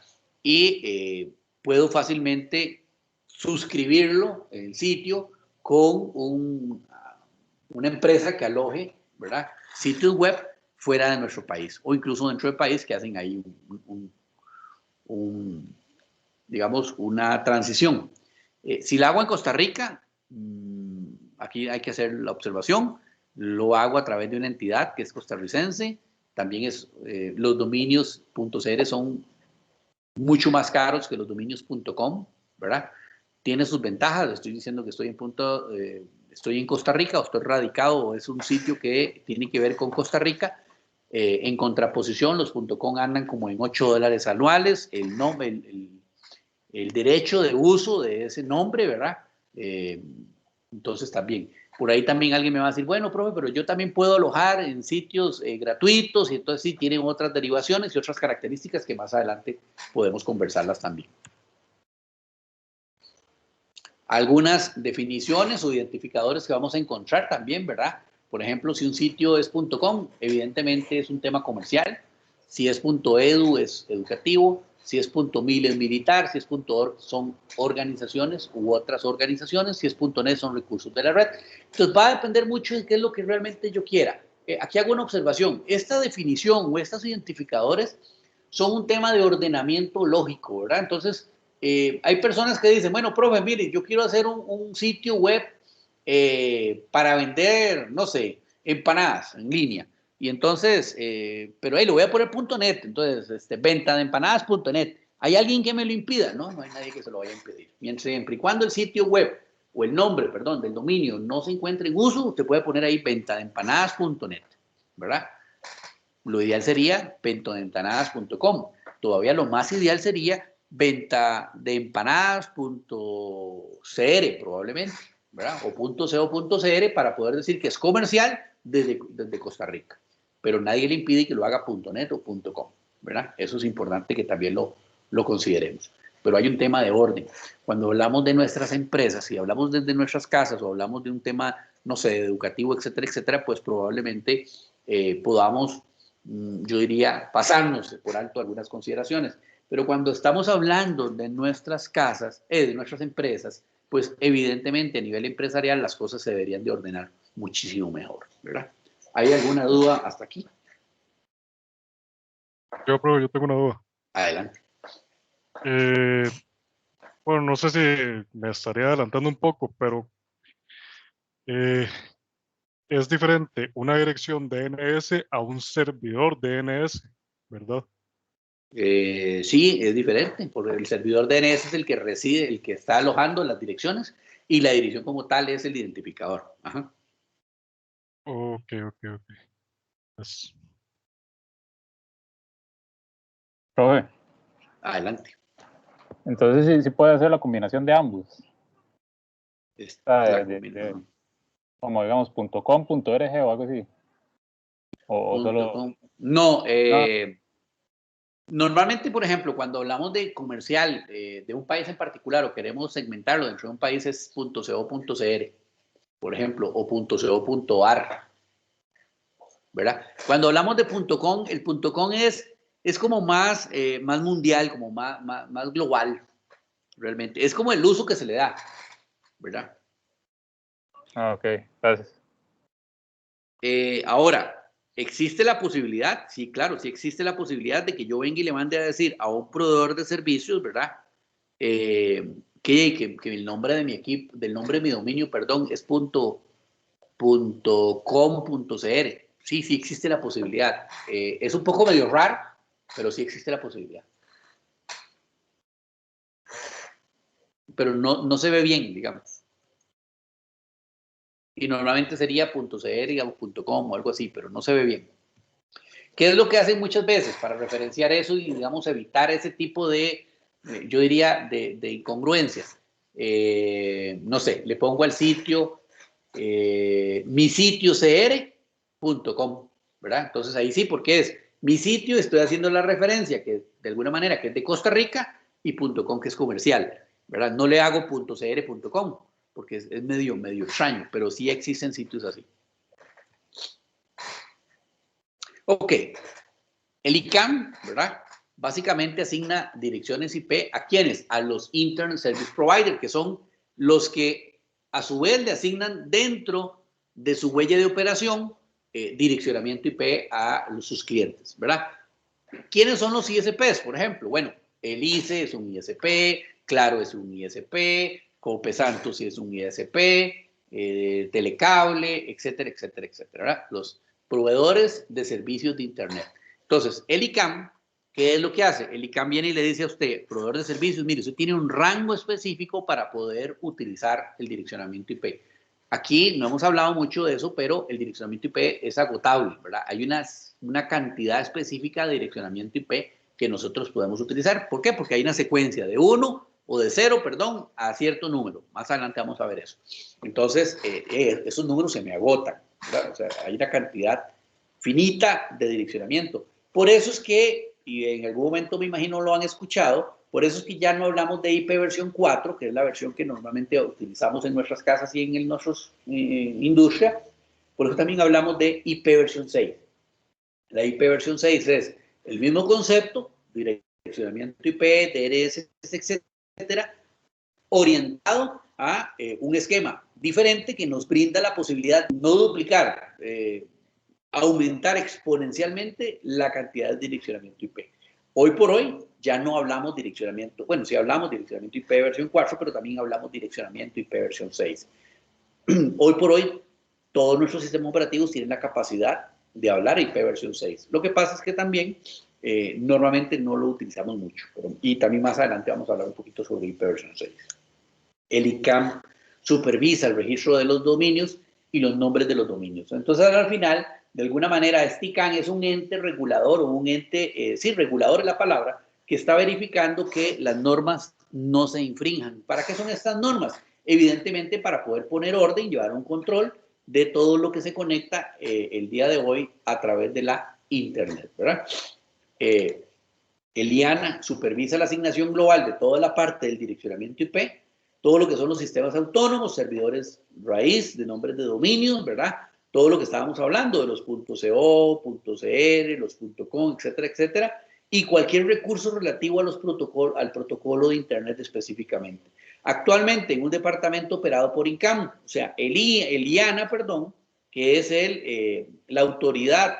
Y puedo fácilmente suscribirlo, el sitio, con una empresa que aloje, ¿verdad?, sitios web fuera de nuestro país o incluso dentro del país que hacen ahí digamos, una transición. Si la hago en Costa Rica, aquí hay que hacer la observación, lo hago a través de una entidad que es costarricense, también es, los dominios .cr son mucho más caros que los dominios .com, ¿verdad? Tiene sus ventajas, estoy diciendo que estoy en Costa Rica o estoy radicado o es un sitio que tiene que ver con Costa Rica. En contraposición, los .com andan como en $8 anuales, el derecho de uso de ese nombre, ¿verdad? Entonces también, por ahí también alguien me va a decir, bueno, profe, pero yo también puedo alojar en sitios gratuitos y entonces sí tienen otras derivaciones y otras características que más adelante podemos conversarlas también. Algunas definiciones o identificadores que vamos a encontrar también, ¿verdad? Por ejemplo, si un sitio es .com, evidentemente es un tema comercial. Si es .edu, es educativo. Si es .mil, es militar. Si es .org, son organizaciones u otras organizaciones. Si es .net, son recursos de la red. Entonces, va a depender mucho de qué es lo que realmente yo quiera. Aquí hago una observación. Esta definición o estos identificadores son un tema de ordenamiento lógico, ¿verdad? Entonces, hay personas que dicen, bueno, profe, mire, yo quiero hacer un sitio web para vender, no sé, empanadas en línea. Y entonces, pero ahí lo voy a poner .net, entonces, venta de empanadas.net. ¿Hay alguien que me lo impida? No, no hay nadie que se lo vaya a impedir. Siempre y cuando el sitio web, o el nombre, perdón, del dominio no se encuentre en uso, usted puede poner ahí venta de empanadas.net, ¿verdad? Lo ideal sería ventodeempanadas.com. Todavía lo más ideal sería venta de empanadas.cr probablemente, ¿verdad? O .co.cr para poder decir que es comercial desde Costa Rica. Pero nadie le impide que lo haga .net o .com, ¿verdad? Eso es importante que también lo consideremos. Pero hay un tema de orden. Cuando hablamos de nuestras empresas, si hablamos desde nuestras casas o hablamos de un tema, no sé, educativo, etcétera, etcétera, pues probablemente podamos, yo diría, pasarnos por alto algunas consideraciones. Pero cuando estamos hablando de nuestras casas, de nuestras empresas, pues evidentemente a nivel empresarial las cosas se deberían de ordenar muchísimo mejor, ¿verdad? ¿Hay alguna duda hasta aquí? Yo tengo una duda. Adelante. Bueno, no sé si me estaría adelantando un poco, pero es diferente una dirección DNS a un servidor DNS, ¿verdad? Sí, es diferente, porque el servidor DNS es el que reside, el que está alojando las direcciones, y la dirección como tal es el identificador. Ajá. Ok. Pues, Profe, Adelante. entonces sí puede hacer la combinación de ambos. Como digamos .com, .org o algo así. O solo... No, Normalmente, por ejemplo, cuando hablamos de comercial de un país en particular o queremos segmentarlo dentro de un país es .co.cr, por ejemplo, o .co.ar, ¿verdad? Cuando hablamos de .com, el .com es como más, más mundial, como más global, realmente. Es como el uso que se le da, ¿verdad? Ah, ok, gracias. Ahora, ¿existe la posibilidad? Sí, claro, sí existe la posibilidad de que yo venga y le mande a decir a un proveedor de servicios, ¿verdad? Que el nombre de mi equipo, del nombre de mi dominio, perdón, es .com.cr. Sí, sí existe la posibilidad. Es un poco medio raro, pero sí existe la posibilidad. Pero no se ve bien, digamos. Y normalmente sería .cr, digamos, .com o algo así, pero no se ve bien. ¿Qué es lo que hacen muchas veces para referenciar eso y, digamos, evitar ese tipo de, yo diría, de incongruencias? No sé, le pongo al sitio misitiocr.com, ¿verdad? Entonces ahí sí, porque es mi sitio, estoy haciendo la referencia, que de alguna manera que es de Costa Rica, y .com que es comercial, ¿verdad? No le hago .cr.com, porque es medio extraño, pero sí existen sitios así. Ok, el ICANN, ¿verdad? Básicamente asigna direcciones IP a ¿quiénes? A los Internet Service Provider, que son los que a su vez le asignan dentro de su huella de operación direccionamiento IP a sus clientes, ¿verdad? ¿Quiénes son los ISPs, por ejemplo? Bueno, el ICE es un ISP, Claro es un ISP, Cope Santos es un ISP, Telecable, etcétera, etcétera, etcétera, ¿verdad? Los proveedores de servicios de Internet. Entonces, el ICANN, ¿qué es lo que hace? El ICANN viene y le dice a usted, proveedor de servicios, mire, usted tiene un rango específico para poder utilizar el direccionamiento IP. Aquí no hemos hablado mucho de eso, pero el direccionamiento IP es agotable, ¿verdad? Hay una cantidad específica de direccionamiento IP que nosotros podemos utilizar. ¿Por qué? Porque hay una secuencia de 1 o de 0, perdón, a cierto número. Más adelante vamos a ver eso. Entonces, esos números se me agotan, ¿verdad? O sea, hay una cantidad finita de direccionamiento. Por eso es que, y en algún momento me imagino lo han escuchado, por eso es que ya no hablamos de IP versión 4, que es la versión que normalmente utilizamos en nuestras casas y en nuestras industria. Por eso también hablamos de IP versión 6. La IP versión 6 es el mismo concepto, direccionamiento IP, DRS, etcétera, orientado a un esquema diferente que nos brinda la posibilidad de no duplicar, aumentar exponencialmente la cantidad de direccionamiento IP. Hoy por hoy ya no hablamos direccionamiento, bueno, sí hablamos direccionamiento IP versión 4, pero también hablamos direccionamiento IP versión 6. Hoy por hoy todos nuestros sistemas operativos tienen la capacidad de hablar IP versión 6. Lo que pasa es que también normalmente no lo utilizamos mucho, y también más adelante vamos a hablar un poquito sobre IP versión 6. El ICANN supervisa el registro de los dominios y los nombres de los dominios. Entonces, al final, de alguna manera, este ICANN es un ente regulador o un ente, sí, regulador es la palabra, que está verificando que las normas no se infrinjan. ¿Para qué son estas normas? Evidentemente, para poder poner orden, llevar un control de todo lo que se conecta el día de hoy a través de la Internet, ¿verdad? El IANA supervisa la asignación global de toda la parte del direccionamiento IP, todo lo que son los sistemas autónomos, servidores raíz de nombres de dominios, ¿verdad? Todo lo que estábamos hablando de los .co, .cr, los .com, etcétera, etcétera, y cualquier recurso relativo a al protocolo de Internet específicamente. Actualmente en un departamento operado por ICANN, o sea, el IANA, perdón, que es la autoridad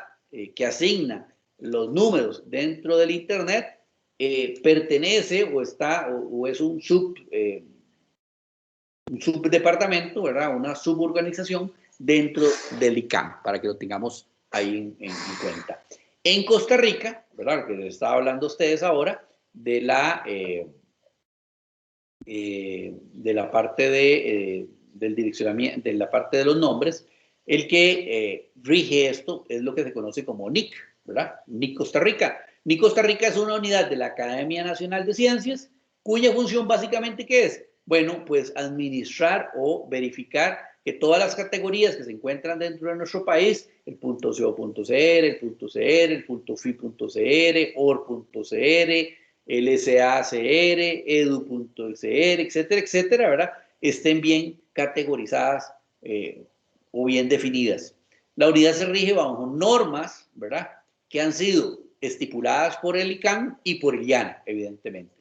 que asigna los números dentro del Internet, pertenece o es un subdepartamento, ¿verdad? Una suborganización dentro del ICANN, para que lo tengamos ahí en cuenta. En Costa Rica, ¿verdad? Que les estaba hablando a ustedes ahora, de la parte del direccionamiento, de la parte de los nombres, el que rige esto es lo que se conoce como NIC, ¿verdad? NIC Costa Rica. NIC Costa Rica es una unidad de la Academia Nacional de Ciencias, cuya función básicamente, ¿qué es? Bueno, pues administrar o verificar que todas las categorías que se encuentran dentro de nuestro país, el .co.cr, el .cr, el .fi.cr, or.cr, LSACR, edu.cr, etcétera, etcétera, ¿verdad? Estén bien categorizadas o bien definidas. La unidad se rige bajo normas, ¿verdad?, que han sido estipuladas por el ICANN y por el IANA, evidentemente.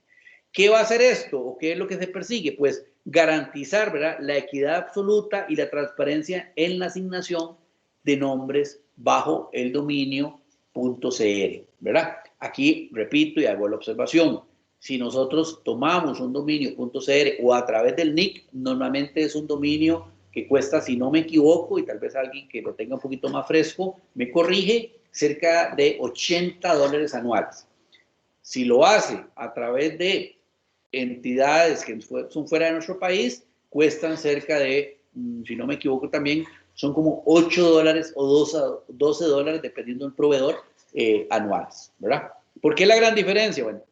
¿Qué va a hacer esto o qué es lo que se persigue? Pues garantizar, ¿verdad?, la equidad absoluta y la transparencia en la asignación de nombres bajo el dominio .cr, ¿verdad? Aquí repito y hago la observación. Si nosotros tomamos un dominio .cr o a través del NIC, normalmente es un dominio que cuesta, si no me equivoco, y tal vez alguien que lo tenga un poquito más fresco me corrige, cerca de $80 anuales. Si lo hace a través de entidades que son fuera de nuestro país, cuestan cerca de, si no me equivoco también, son como $8 o $12, dependiendo del proveedor, anuales, ¿verdad? ¿Por qué la gran diferencia? Bueno,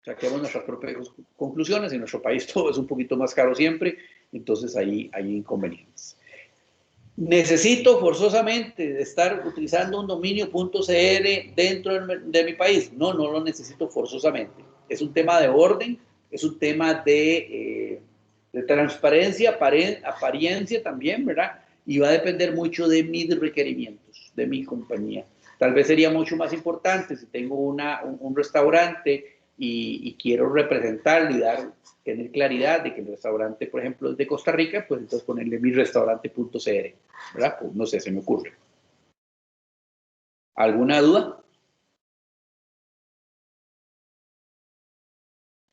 saquemos nuestras propias conclusiones. En nuestro país todo es un poquito más caro siempre, entonces ahí hay inconvenientes. ¿Necesito forzosamente estar utilizando un dominio .cr dentro de mi país? No, no lo necesito forzosamente. Es un tema de orden, es un tema de transparencia, apariencia también, ¿verdad? Y va a depender mucho de mis requerimientos, de mi compañía. Tal vez sería mucho más importante si tengo un restaurante y quiero representarlo y tener claridad de que el restaurante, por ejemplo, es de Costa Rica, pues entonces ponerle mi restaurante.cr, ¿verdad? Pues no sé, se me ocurre. ¿Alguna duda?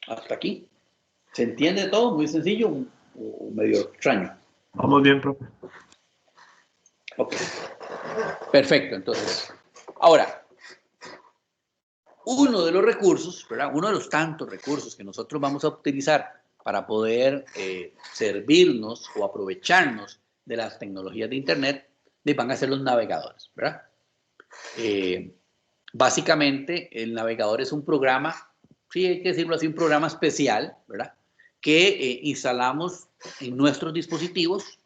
Hasta aquí. ¿Se entiende todo? ¿Muy sencillo o medio extraño? Vamos bien, profe. Ok. Perfecto, entonces. Ahora, uno de los recursos, ¿verdad?, uno de los tantos recursos que nosotros vamos a utilizar para poder servirnos o aprovecharnos de las tecnologías de Internet, van a ser los navegadores, ¿verdad? Básicamente, el navegador es un programa, sí hay que decirlo así, un programa especial, ¿verdad?, que instalamos en nuestros dispositivos.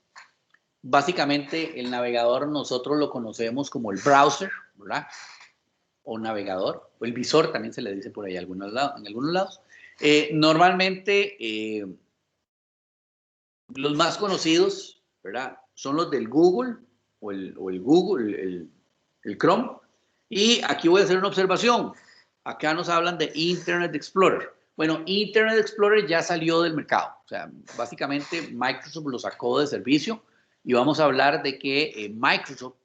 Básicamente, el navegador nosotros lo conocemos como el browser, ¿verdad?, o navegador, o el visor también se le dice por ahí en algunos lados. Normalmente, los más conocidos, ¿verdad?, son los del Google, o el Google, el Chrome. Y aquí voy a hacer una observación. Acá nos hablan de Internet Explorer. Bueno, Internet Explorer ya salió del mercado. O sea, básicamente Microsoft lo sacó de servicio y vamos a hablar de que Microsoft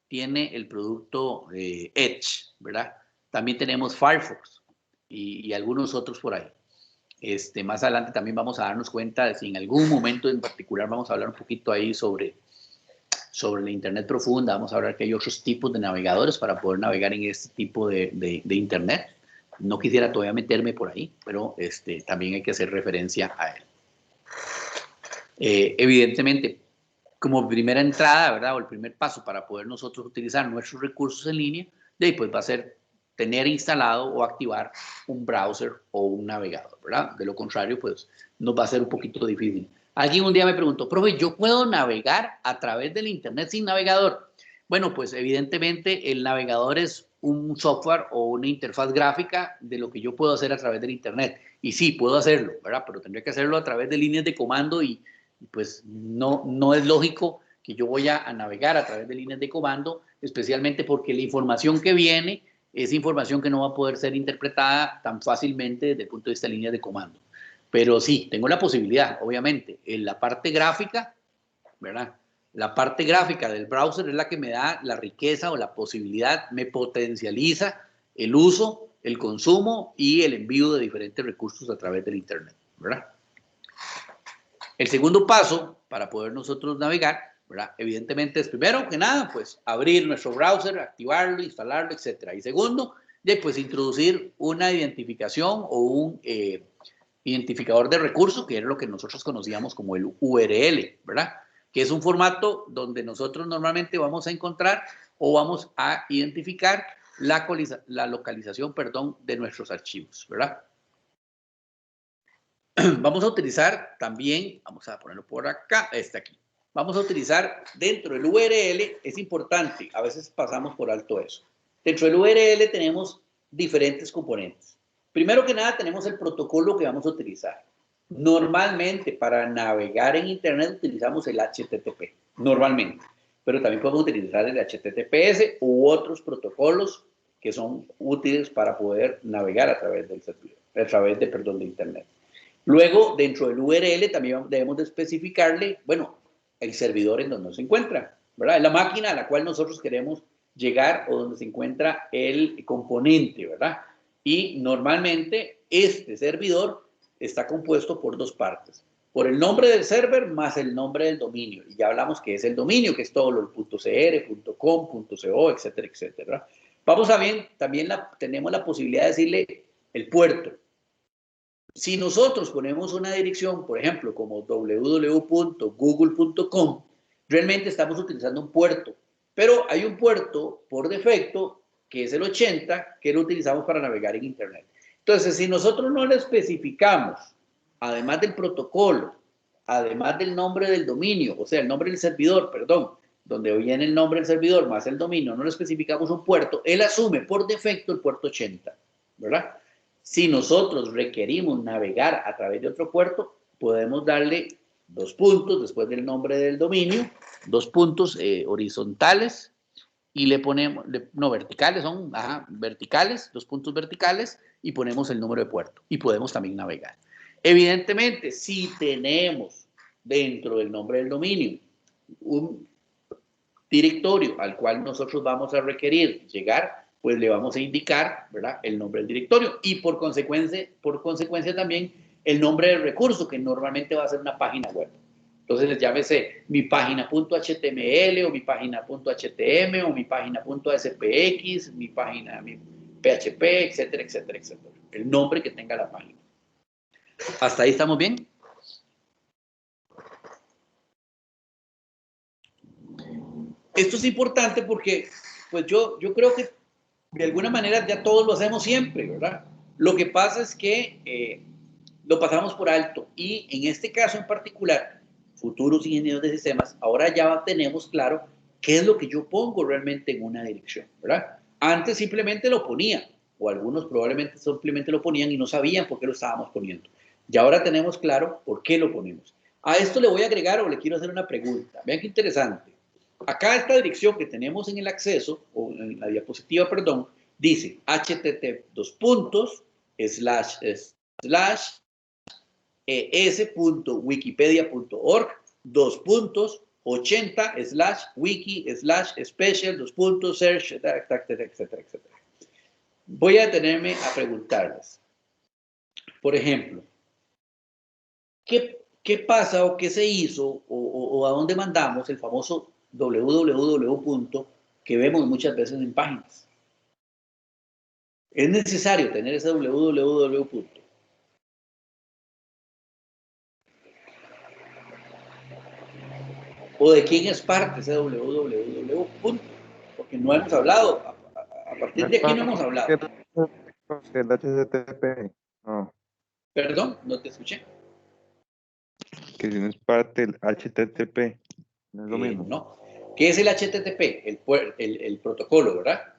tiene el producto Edge, ¿verdad? También tenemos Firefox y algunos otros por ahí. Más adelante también vamos a darnos cuenta de si en algún momento en particular vamos a hablar un poquito ahí sobre la Internet profunda. Vamos a hablar que hay otros tipos de navegadores para poder navegar en este tipo de Internet. No quisiera todavía meterme por ahí, pero también hay que hacer referencia a él. Evidentemente, como primera entrada, ¿verdad?, o el primer paso para poder nosotros utilizar nuestros recursos en línea, pues va a ser tener instalado o activar un browser o un navegador, ¿verdad? De lo contrario, pues nos va a ser un poquito difícil. Alguien un día me preguntó, profe, ¿yo puedo navegar a través del Internet sin navegador? Bueno, pues evidentemente el navegador es un software o una interfaz gráfica de lo que yo puedo hacer a través del Internet. Y sí, puedo hacerlo, ¿verdad? Pero tendría que hacerlo a través de líneas de comando y pues no es lógico que yo voy a navegar a través de líneas de comando, especialmente porque la información que viene es información que no va a poder ser interpretada tan fácilmente desde el punto de vista de líneas de comando. Pero sí, tengo la posibilidad, obviamente. En la parte gráfica, ¿verdad? La parte gráfica del browser es la que me da la riqueza o la posibilidad, me potencializa el uso, el consumo y el envío de diferentes recursos a través del Internet, ¿verdad? El segundo paso para poder nosotros navegar, ¿verdad?, evidentemente es primero que nada, pues abrir nuestro browser, activarlo, instalarlo, etc. Y segundo, pues introducir una identificación o un identificador de recursos, que era lo que nosotros conocíamos como el URL, ¿verdad?, que es un formato donde nosotros normalmente vamos a encontrar o vamos a identificar la localización, de nuestros archivos, ¿verdad? Vamos a utilizar también, vamos a ponerlo por acá, aquí. vamos a utilizar dentro del URL, es importante, a veces pasamos por alto eso. Dentro del URL tenemos diferentes componentes. Primero que nada tenemos el protocolo que vamos a utilizar. Normalmente para navegar en Internet utilizamos el HTTP, normalmente, pero también podemos utilizar el HTTPS u otros protocolos que son útiles para poder navegar a través del servidor, de Internet. Luego, dentro del URL también debemos de especificarle, bueno, el servidor en donde se encuentra, ¿verdad? Es la máquina a la cual nosotros queremos llegar o donde se encuentra el componente, ¿verdad? Y normalmente este servidor está compuesto por dos partes. Por el nombre del server más el nombre del dominio. Y ya hablamos que es el dominio, que es todo lo .cr, .com, .co, etcétera, etcétera. Vamos a ver, también tenemos la posibilidad de decirle el puerto. Si nosotros ponemos una dirección, por ejemplo, como www.google.com, realmente estamos utilizando un puerto. Pero hay un puerto por defecto, que es el 80, que lo utilizamos para navegar en Internet. Entonces, si nosotros no le especificamos, además del protocolo, además del nombre del dominio, o sea, el nombre del servidor, perdón, donde viene el nombre del servidor más el dominio, no le especificamos un puerto, él asume por defecto el puerto 80, ¿verdad? Si nosotros requerimos navegar a través de otro puerto, podemos darle 2 puntos después del nombre del dominio, 2 puntos horizontales, y le ponemos, no, verticales, son verticales, 2 puntos verticales, y ponemos el número de puerto, y podemos también navegar. Evidentemente, si tenemos dentro del nombre del dominio un directorio al cual nosotros vamos a requerir llegar, pues le vamos a indicar, ¿verdad?, el nombre del directorio y por consecuencia también el nombre del recurso, que normalmente va a ser una página web. Entonces, llámese mi página.html o mi página.htm o mi página.spx, mi página, mi PHP, etcétera, etcétera, etcétera. El nombre que tenga la página. ¿Hasta ahí estamos bien? Esto es importante porque, pues yo creo que de alguna manera ya todos lo hacemos siempre, ¿verdad? Lo que pasa es que lo pasamos por alto y en este caso en particular, futuros ingenieros de sistemas, ahora ya tenemos claro qué es lo que yo pongo realmente en una dirección, ¿verdad? Antes simplemente lo ponía, o algunos probablemente simplemente lo ponían y no sabían por qué lo estábamos poniendo. Y ahora tenemos claro por qué lo ponemos. A esto le voy a agregar o le quiero hacer una pregunta. Vean qué interesante. Acá esta dirección que tenemos en el acceso, o en la diapositiva, perdón, dice http://es.wikipedia.org 80/wiki/special search, etcétera, etcétera. Voy a detenerme a preguntarles. Por ejemplo, ¿qué pasa o qué se hizo o a dónde mandamos el famoso www. Que vemos muchas veces en páginas? Es necesario tener ese www. ¿O de quién es parte ese www? Porque no hemos hablado. A partir de aquí no hemos hablado. El HTTP. No, Perdón, no te escuché. que si no es parte del HTTP, no es lo mismo. No. ¿Qué es el HTTP? El protocolo, ¿verdad?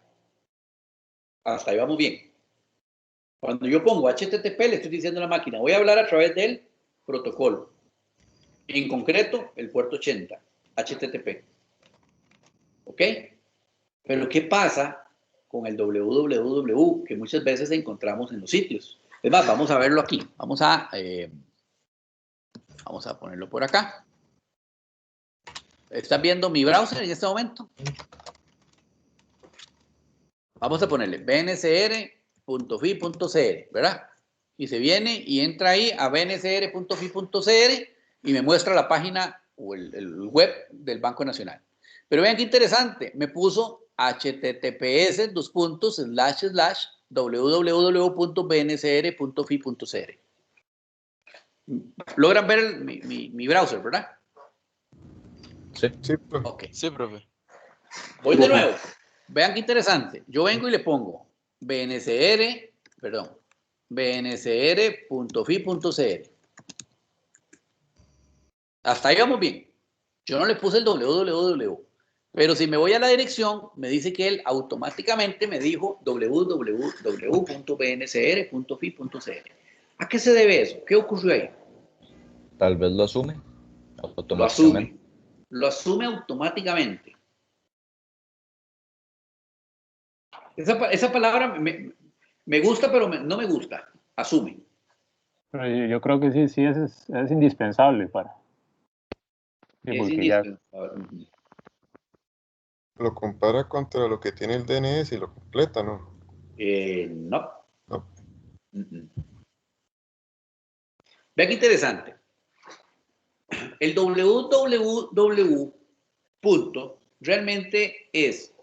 Hasta ahí vamos bien. Cuando yo pongo HTTP, le estoy diciendo a la máquina, voy a hablar a través del protocolo. En concreto, el puerto 80, HTTP. ¿Ok? Pero ¿qué pasa con el www que muchas veces encontramos en los sitios? Es más, vamos a verlo aquí. Vamos a ponerlo por acá. ¿Están viendo mi browser en este momento? Vamos a ponerle bncr.fi.cr, ¿verdad? Y se viene y entra ahí a bncr.fi.cr y me muestra la página o el web del Banco Nacional. Pero vean qué interesante, me puso https://www.bncr.fi.cr. ¿Logran ver mi browser, verdad? Sí. Sí, profe. Ok. Sí, profe. Voy de nuevo. Vean qué interesante. Yo vengo y le pongo bncr.fi.cr. Hasta ahí vamos bien. Yo no le puse el www, pero si me voy a la dirección, me dice que él automáticamente me dijo www.bnsr.fi.cr. ¿A qué se debe eso? ¿Qué ocurrió ahí? Tal vez lo asume Lo automáticamente. asume. Lo asume automáticamente. Esa palabra me gusta, pero no me gusta. Asume. Pero yo creo que sí, sí es indispensable para. Sí, Es porque ya. indispensable. Lo compara contra lo que tiene el DNS y lo completa, ¿no? No. No. Vea qué interesante. El www realmente es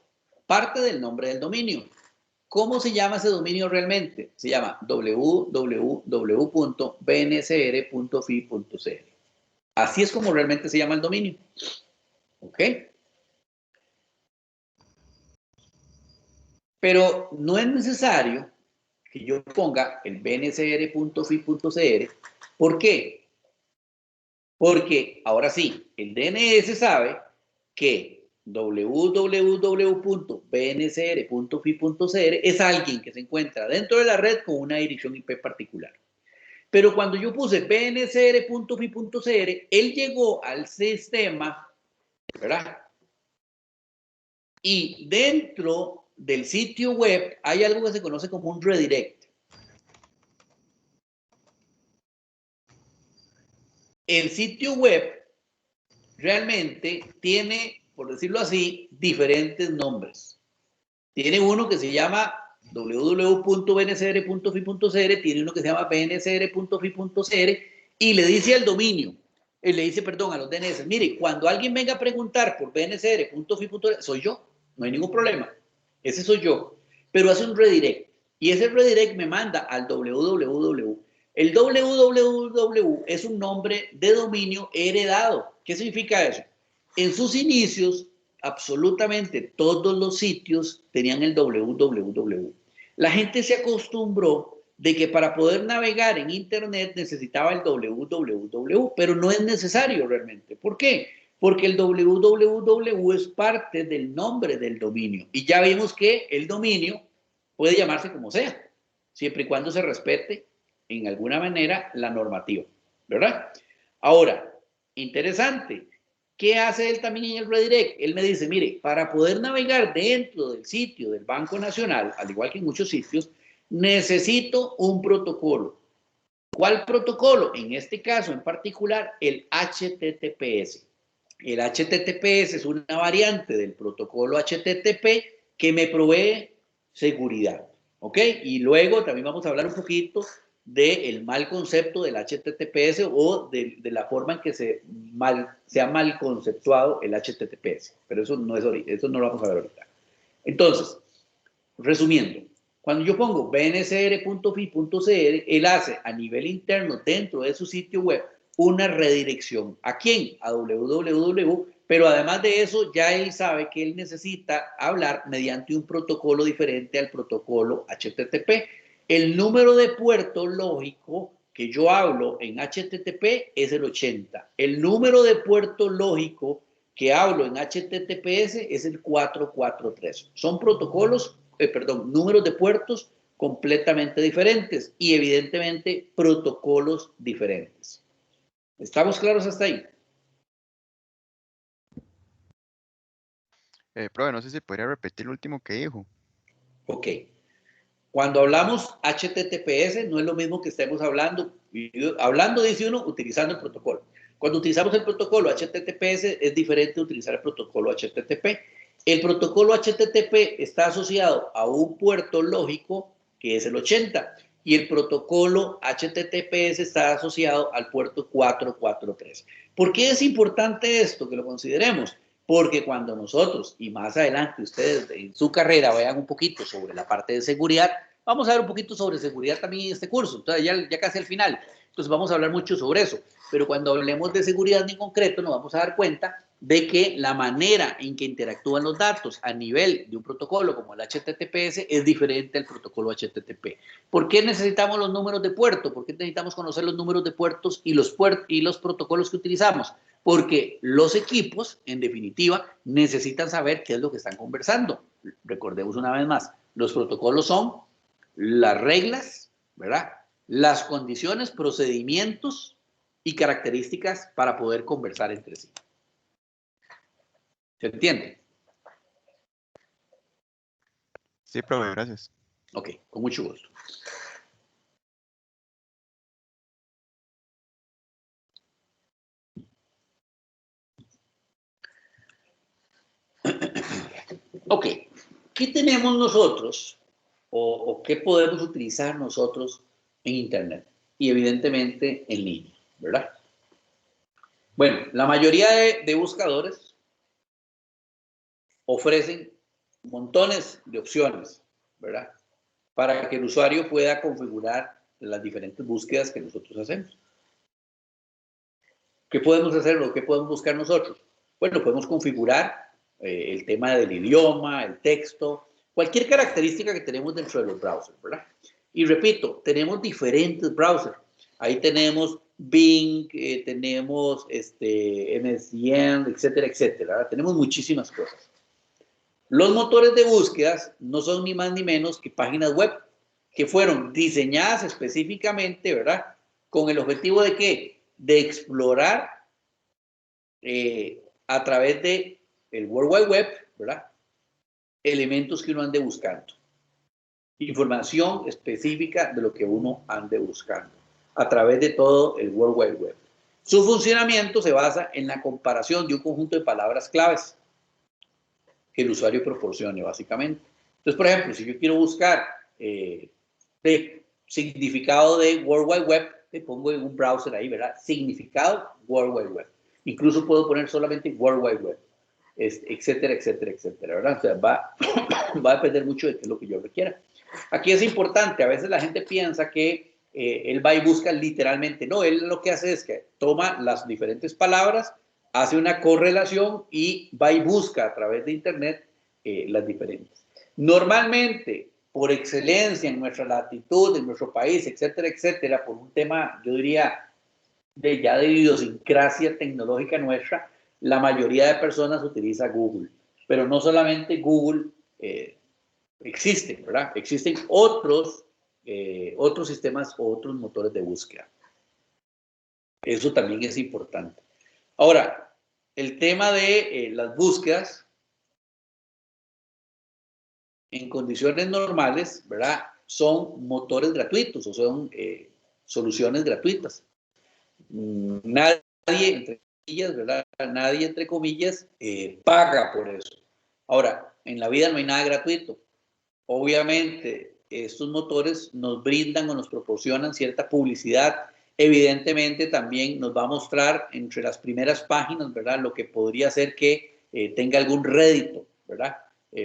parte del nombre del dominio. ¿Cómo se llama ese dominio realmente? Se llama www.bnsr.fi.cr. Así es como realmente se llama el dominio. ¿Ok? Pero no es necesario que yo ponga el bnsr.fi.cr. ¿Por qué? Porque ahora sí, el DNS sabe que www.bnsr.fi.cr es alguien que se encuentra dentro de la red con una dirección IP particular. Pero cuando yo puse bnsr.fi.cr, él llegó al sistema, ¿verdad? Y dentro del sitio web hay algo que se conoce como un redirect. El sitio web realmente tiene, por decirlo así, diferentes nombres. Tiene uno que se llama www.bnsr.fi.cr, tiene uno que se llama bnsr.fi.cr y le dice al dominio, le dice, perdón, a los DNS, mire, cuando alguien venga a preguntar por bnsr.fi.cr, soy yo, no hay ningún problema, ese soy yo, pero hace un redirect y ese redirect me manda al www. El www es un nombre de dominio heredado. ¿Qué significa eso? En sus inicios, absolutamente todos los sitios tenían el www. La gente se acostumbró de que para poder navegar en Internet necesitaba el www, pero no es necesario realmente. ¿Por qué? Porque el www es parte del nombre del dominio. Y ya vimos que el dominio puede llamarse como sea, siempre y cuando se respete en alguna manera la normativa, ¿verdad? Ahora, interesante, ¿qué hace él también en el redirect? Él me dice, mire, para poder navegar dentro del sitio del Banco Nacional, al igual que en muchos sitios, necesito un protocolo. ¿Cuál protocolo? En este caso en particular, el HTTPS. El HTTPS es una variante del protocolo HTTP que me provee seguridad. ¿Ok? Y luego también vamos a hablar un poquito del mal concepto del HTTPS o de la forma en que se ha mal conceptuado el HTTPS. Pero eso no lo vamos a ver ahorita. Entonces, resumiendo, cuando yo pongo bnsr.fi.cr, él hace a nivel interno dentro de su sitio web una redirección. ¿A quién? A www. Pero además de eso, ya él sabe que él necesita hablar mediante un protocolo diferente al protocolo HTTP. El número de puerto lógico que yo hablo en HTTP es el 80. El número de puerto lógico que hablo en HTTPS es el 443. Son protocolos, números de puertos completamente diferentes y evidentemente protocolos diferentes. ¿Estamos claros hasta ahí? Profe, no sé si podría repetir lo último que dijo. Ok. Cuando hablamos HTTPS, no es lo mismo que estemos hablando, dice uno, utilizando el protocolo. Cuando utilizamos el protocolo HTTPS, es diferente de utilizar el protocolo HTTP. El protocolo HTTP está asociado a un puerto lógico, que es el 80, y el protocolo HTTPS está asociado al puerto 443. ¿Por qué es importante esto, que lo consideremos? Porque cuando nosotros, y más adelante ustedes en su carrera vean un poquito sobre la parte de seguridad, vamos a ver un poquito sobre seguridad también en este curso, entonces ya casi al final, entonces vamos a hablar mucho sobre eso, pero cuando hablemos de seguridad en concreto nos vamos a dar cuenta de que la manera en que interactúan los datos a nivel de un protocolo como el HTTPS es diferente al protocolo HTTP. ¿Por qué necesitamos los números de puerto? ¿Por qué necesitamos conocer los números de puertos y los protocolos que utilizamos? Porque los equipos, en definitiva, necesitan saber qué es lo que están conversando. Recordemos una vez más, los protocolos son las reglas, ¿verdad? Las condiciones, procedimientos y características para poder conversar entre sí. ¿Se entiende? Sí, profe, gracias. Ok, con mucho gusto. Ok, ¿qué tenemos nosotros o qué podemos utilizar nosotros en Internet? Y evidentemente en línea, ¿verdad? Bueno, la mayoría de buscadores ofrecen montones de opciones, ¿verdad? Para que el usuario pueda configurar las diferentes búsquedas que nosotros hacemos. ¿Qué podemos hacer o qué podemos buscar nosotros? Bueno, podemos configurar el tema del idioma, el texto, cualquier característica que tenemos dentro de los browsers, ¿verdad? Y repito, tenemos diferentes browsers. Ahí tenemos Bing, tenemos MSN, etcétera, etcétera, ¿verdad? Tenemos muchísimas cosas. Los motores de búsquedas no son ni más ni menos que páginas web que fueron diseñadas específicamente, ¿verdad? Con el objetivo de ¿qué? De explorar a través de el World Wide Web, ¿verdad? Elementos que uno ande buscando. Información específica de lo que uno ande buscando a través de todo el World Wide Web. Su funcionamiento se basa en la comparación de un conjunto de palabras claves que el usuario proporcione, básicamente. Entonces, por ejemplo, si yo quiero buscar de significado de World Wide Web, le pongo en un browser ahí, ¿verdad? Significado World Wide Web. Incluso puedo poner solamente World Wide Web, etcétera, etcétera, etcétera, ¿verdad? O sea, va a depender mucho de qué es lo que yo requiera. Aquí es importante, a veces la gente piensa que él va y busca literalmente. No, él lo que hace es que toma las diferentes palabras, hace una correlación y va y busca a través de Internet las diferentes. Normalmente, por excelencia en nuestra latitud, en nuestro país, etcétera, etcétera, por un tema, yo diría, de idiosincrasia tecnológica nuestra, la mayoría de personas utiliza Google. Pero no solamente Google existen, ¿verdad? Existen otros sistemas o otros motores de búsqueda. Eso también es importante. Ahora, el tema de las búsquedas en condiciones normales, ¿verdad? Son motores gratuitos o son soluciones gratuitas. Nadie, entre comillas, ¿verdad? Nadie, entre comillas, paga por eso. Ahora, en la vida no hay nada gratuito. Obviamente, estos motores nos brindan o nos proporcionan cierta publicidad. Evidentemente, también nos va a mostrar entre las primeras páginas, ¿verdad? Lo que podría ser que tenga algún rédito, ¿verdad?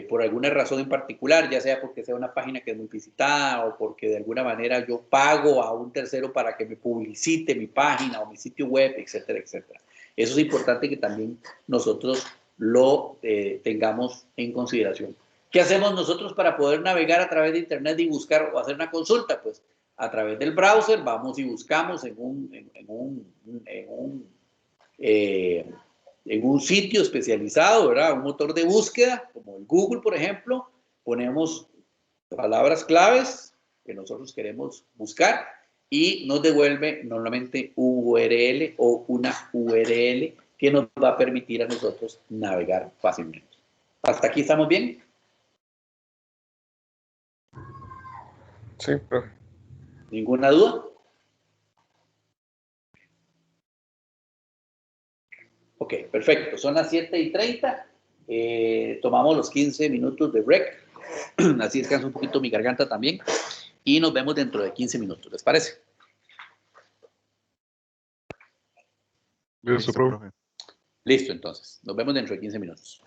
Por alguna razón en particular, ya sea porque sea una página que es muy visitada o porque de alguna manera yo pago a un tercero para que me publicite mi página o mi sitio web, etcétera, etcétera. Eso es importante que también nosotros lo tengamos en consideración. ¿Qué hacemos nosotros para poder navegar a través de Internet y buscar o hacer una consulta? Pues a través del browser vamos y buscamos en un sitio especializado, ¿verdad? Un motor de búsqueda, como el Google, por ejemplo, ponemos palabras claves que nosotros queremos buscar y nos devuelve normalmente un URL o una URL que nos va a permitir a nosotros navegar fácilmente. ¿Hasta aquí estamos bien? Sí, profe. ¿Ninguna duda? Ok, perfecto. Son las 7:30. Tomamos los 15 minutos de break. Así descansa un poquito mi garganta también. Y nos vemos dentro de 15 minutos. ¿Les parece? Listo, profe. Listo, entonces. Nos vemos dentro de 15 minutos.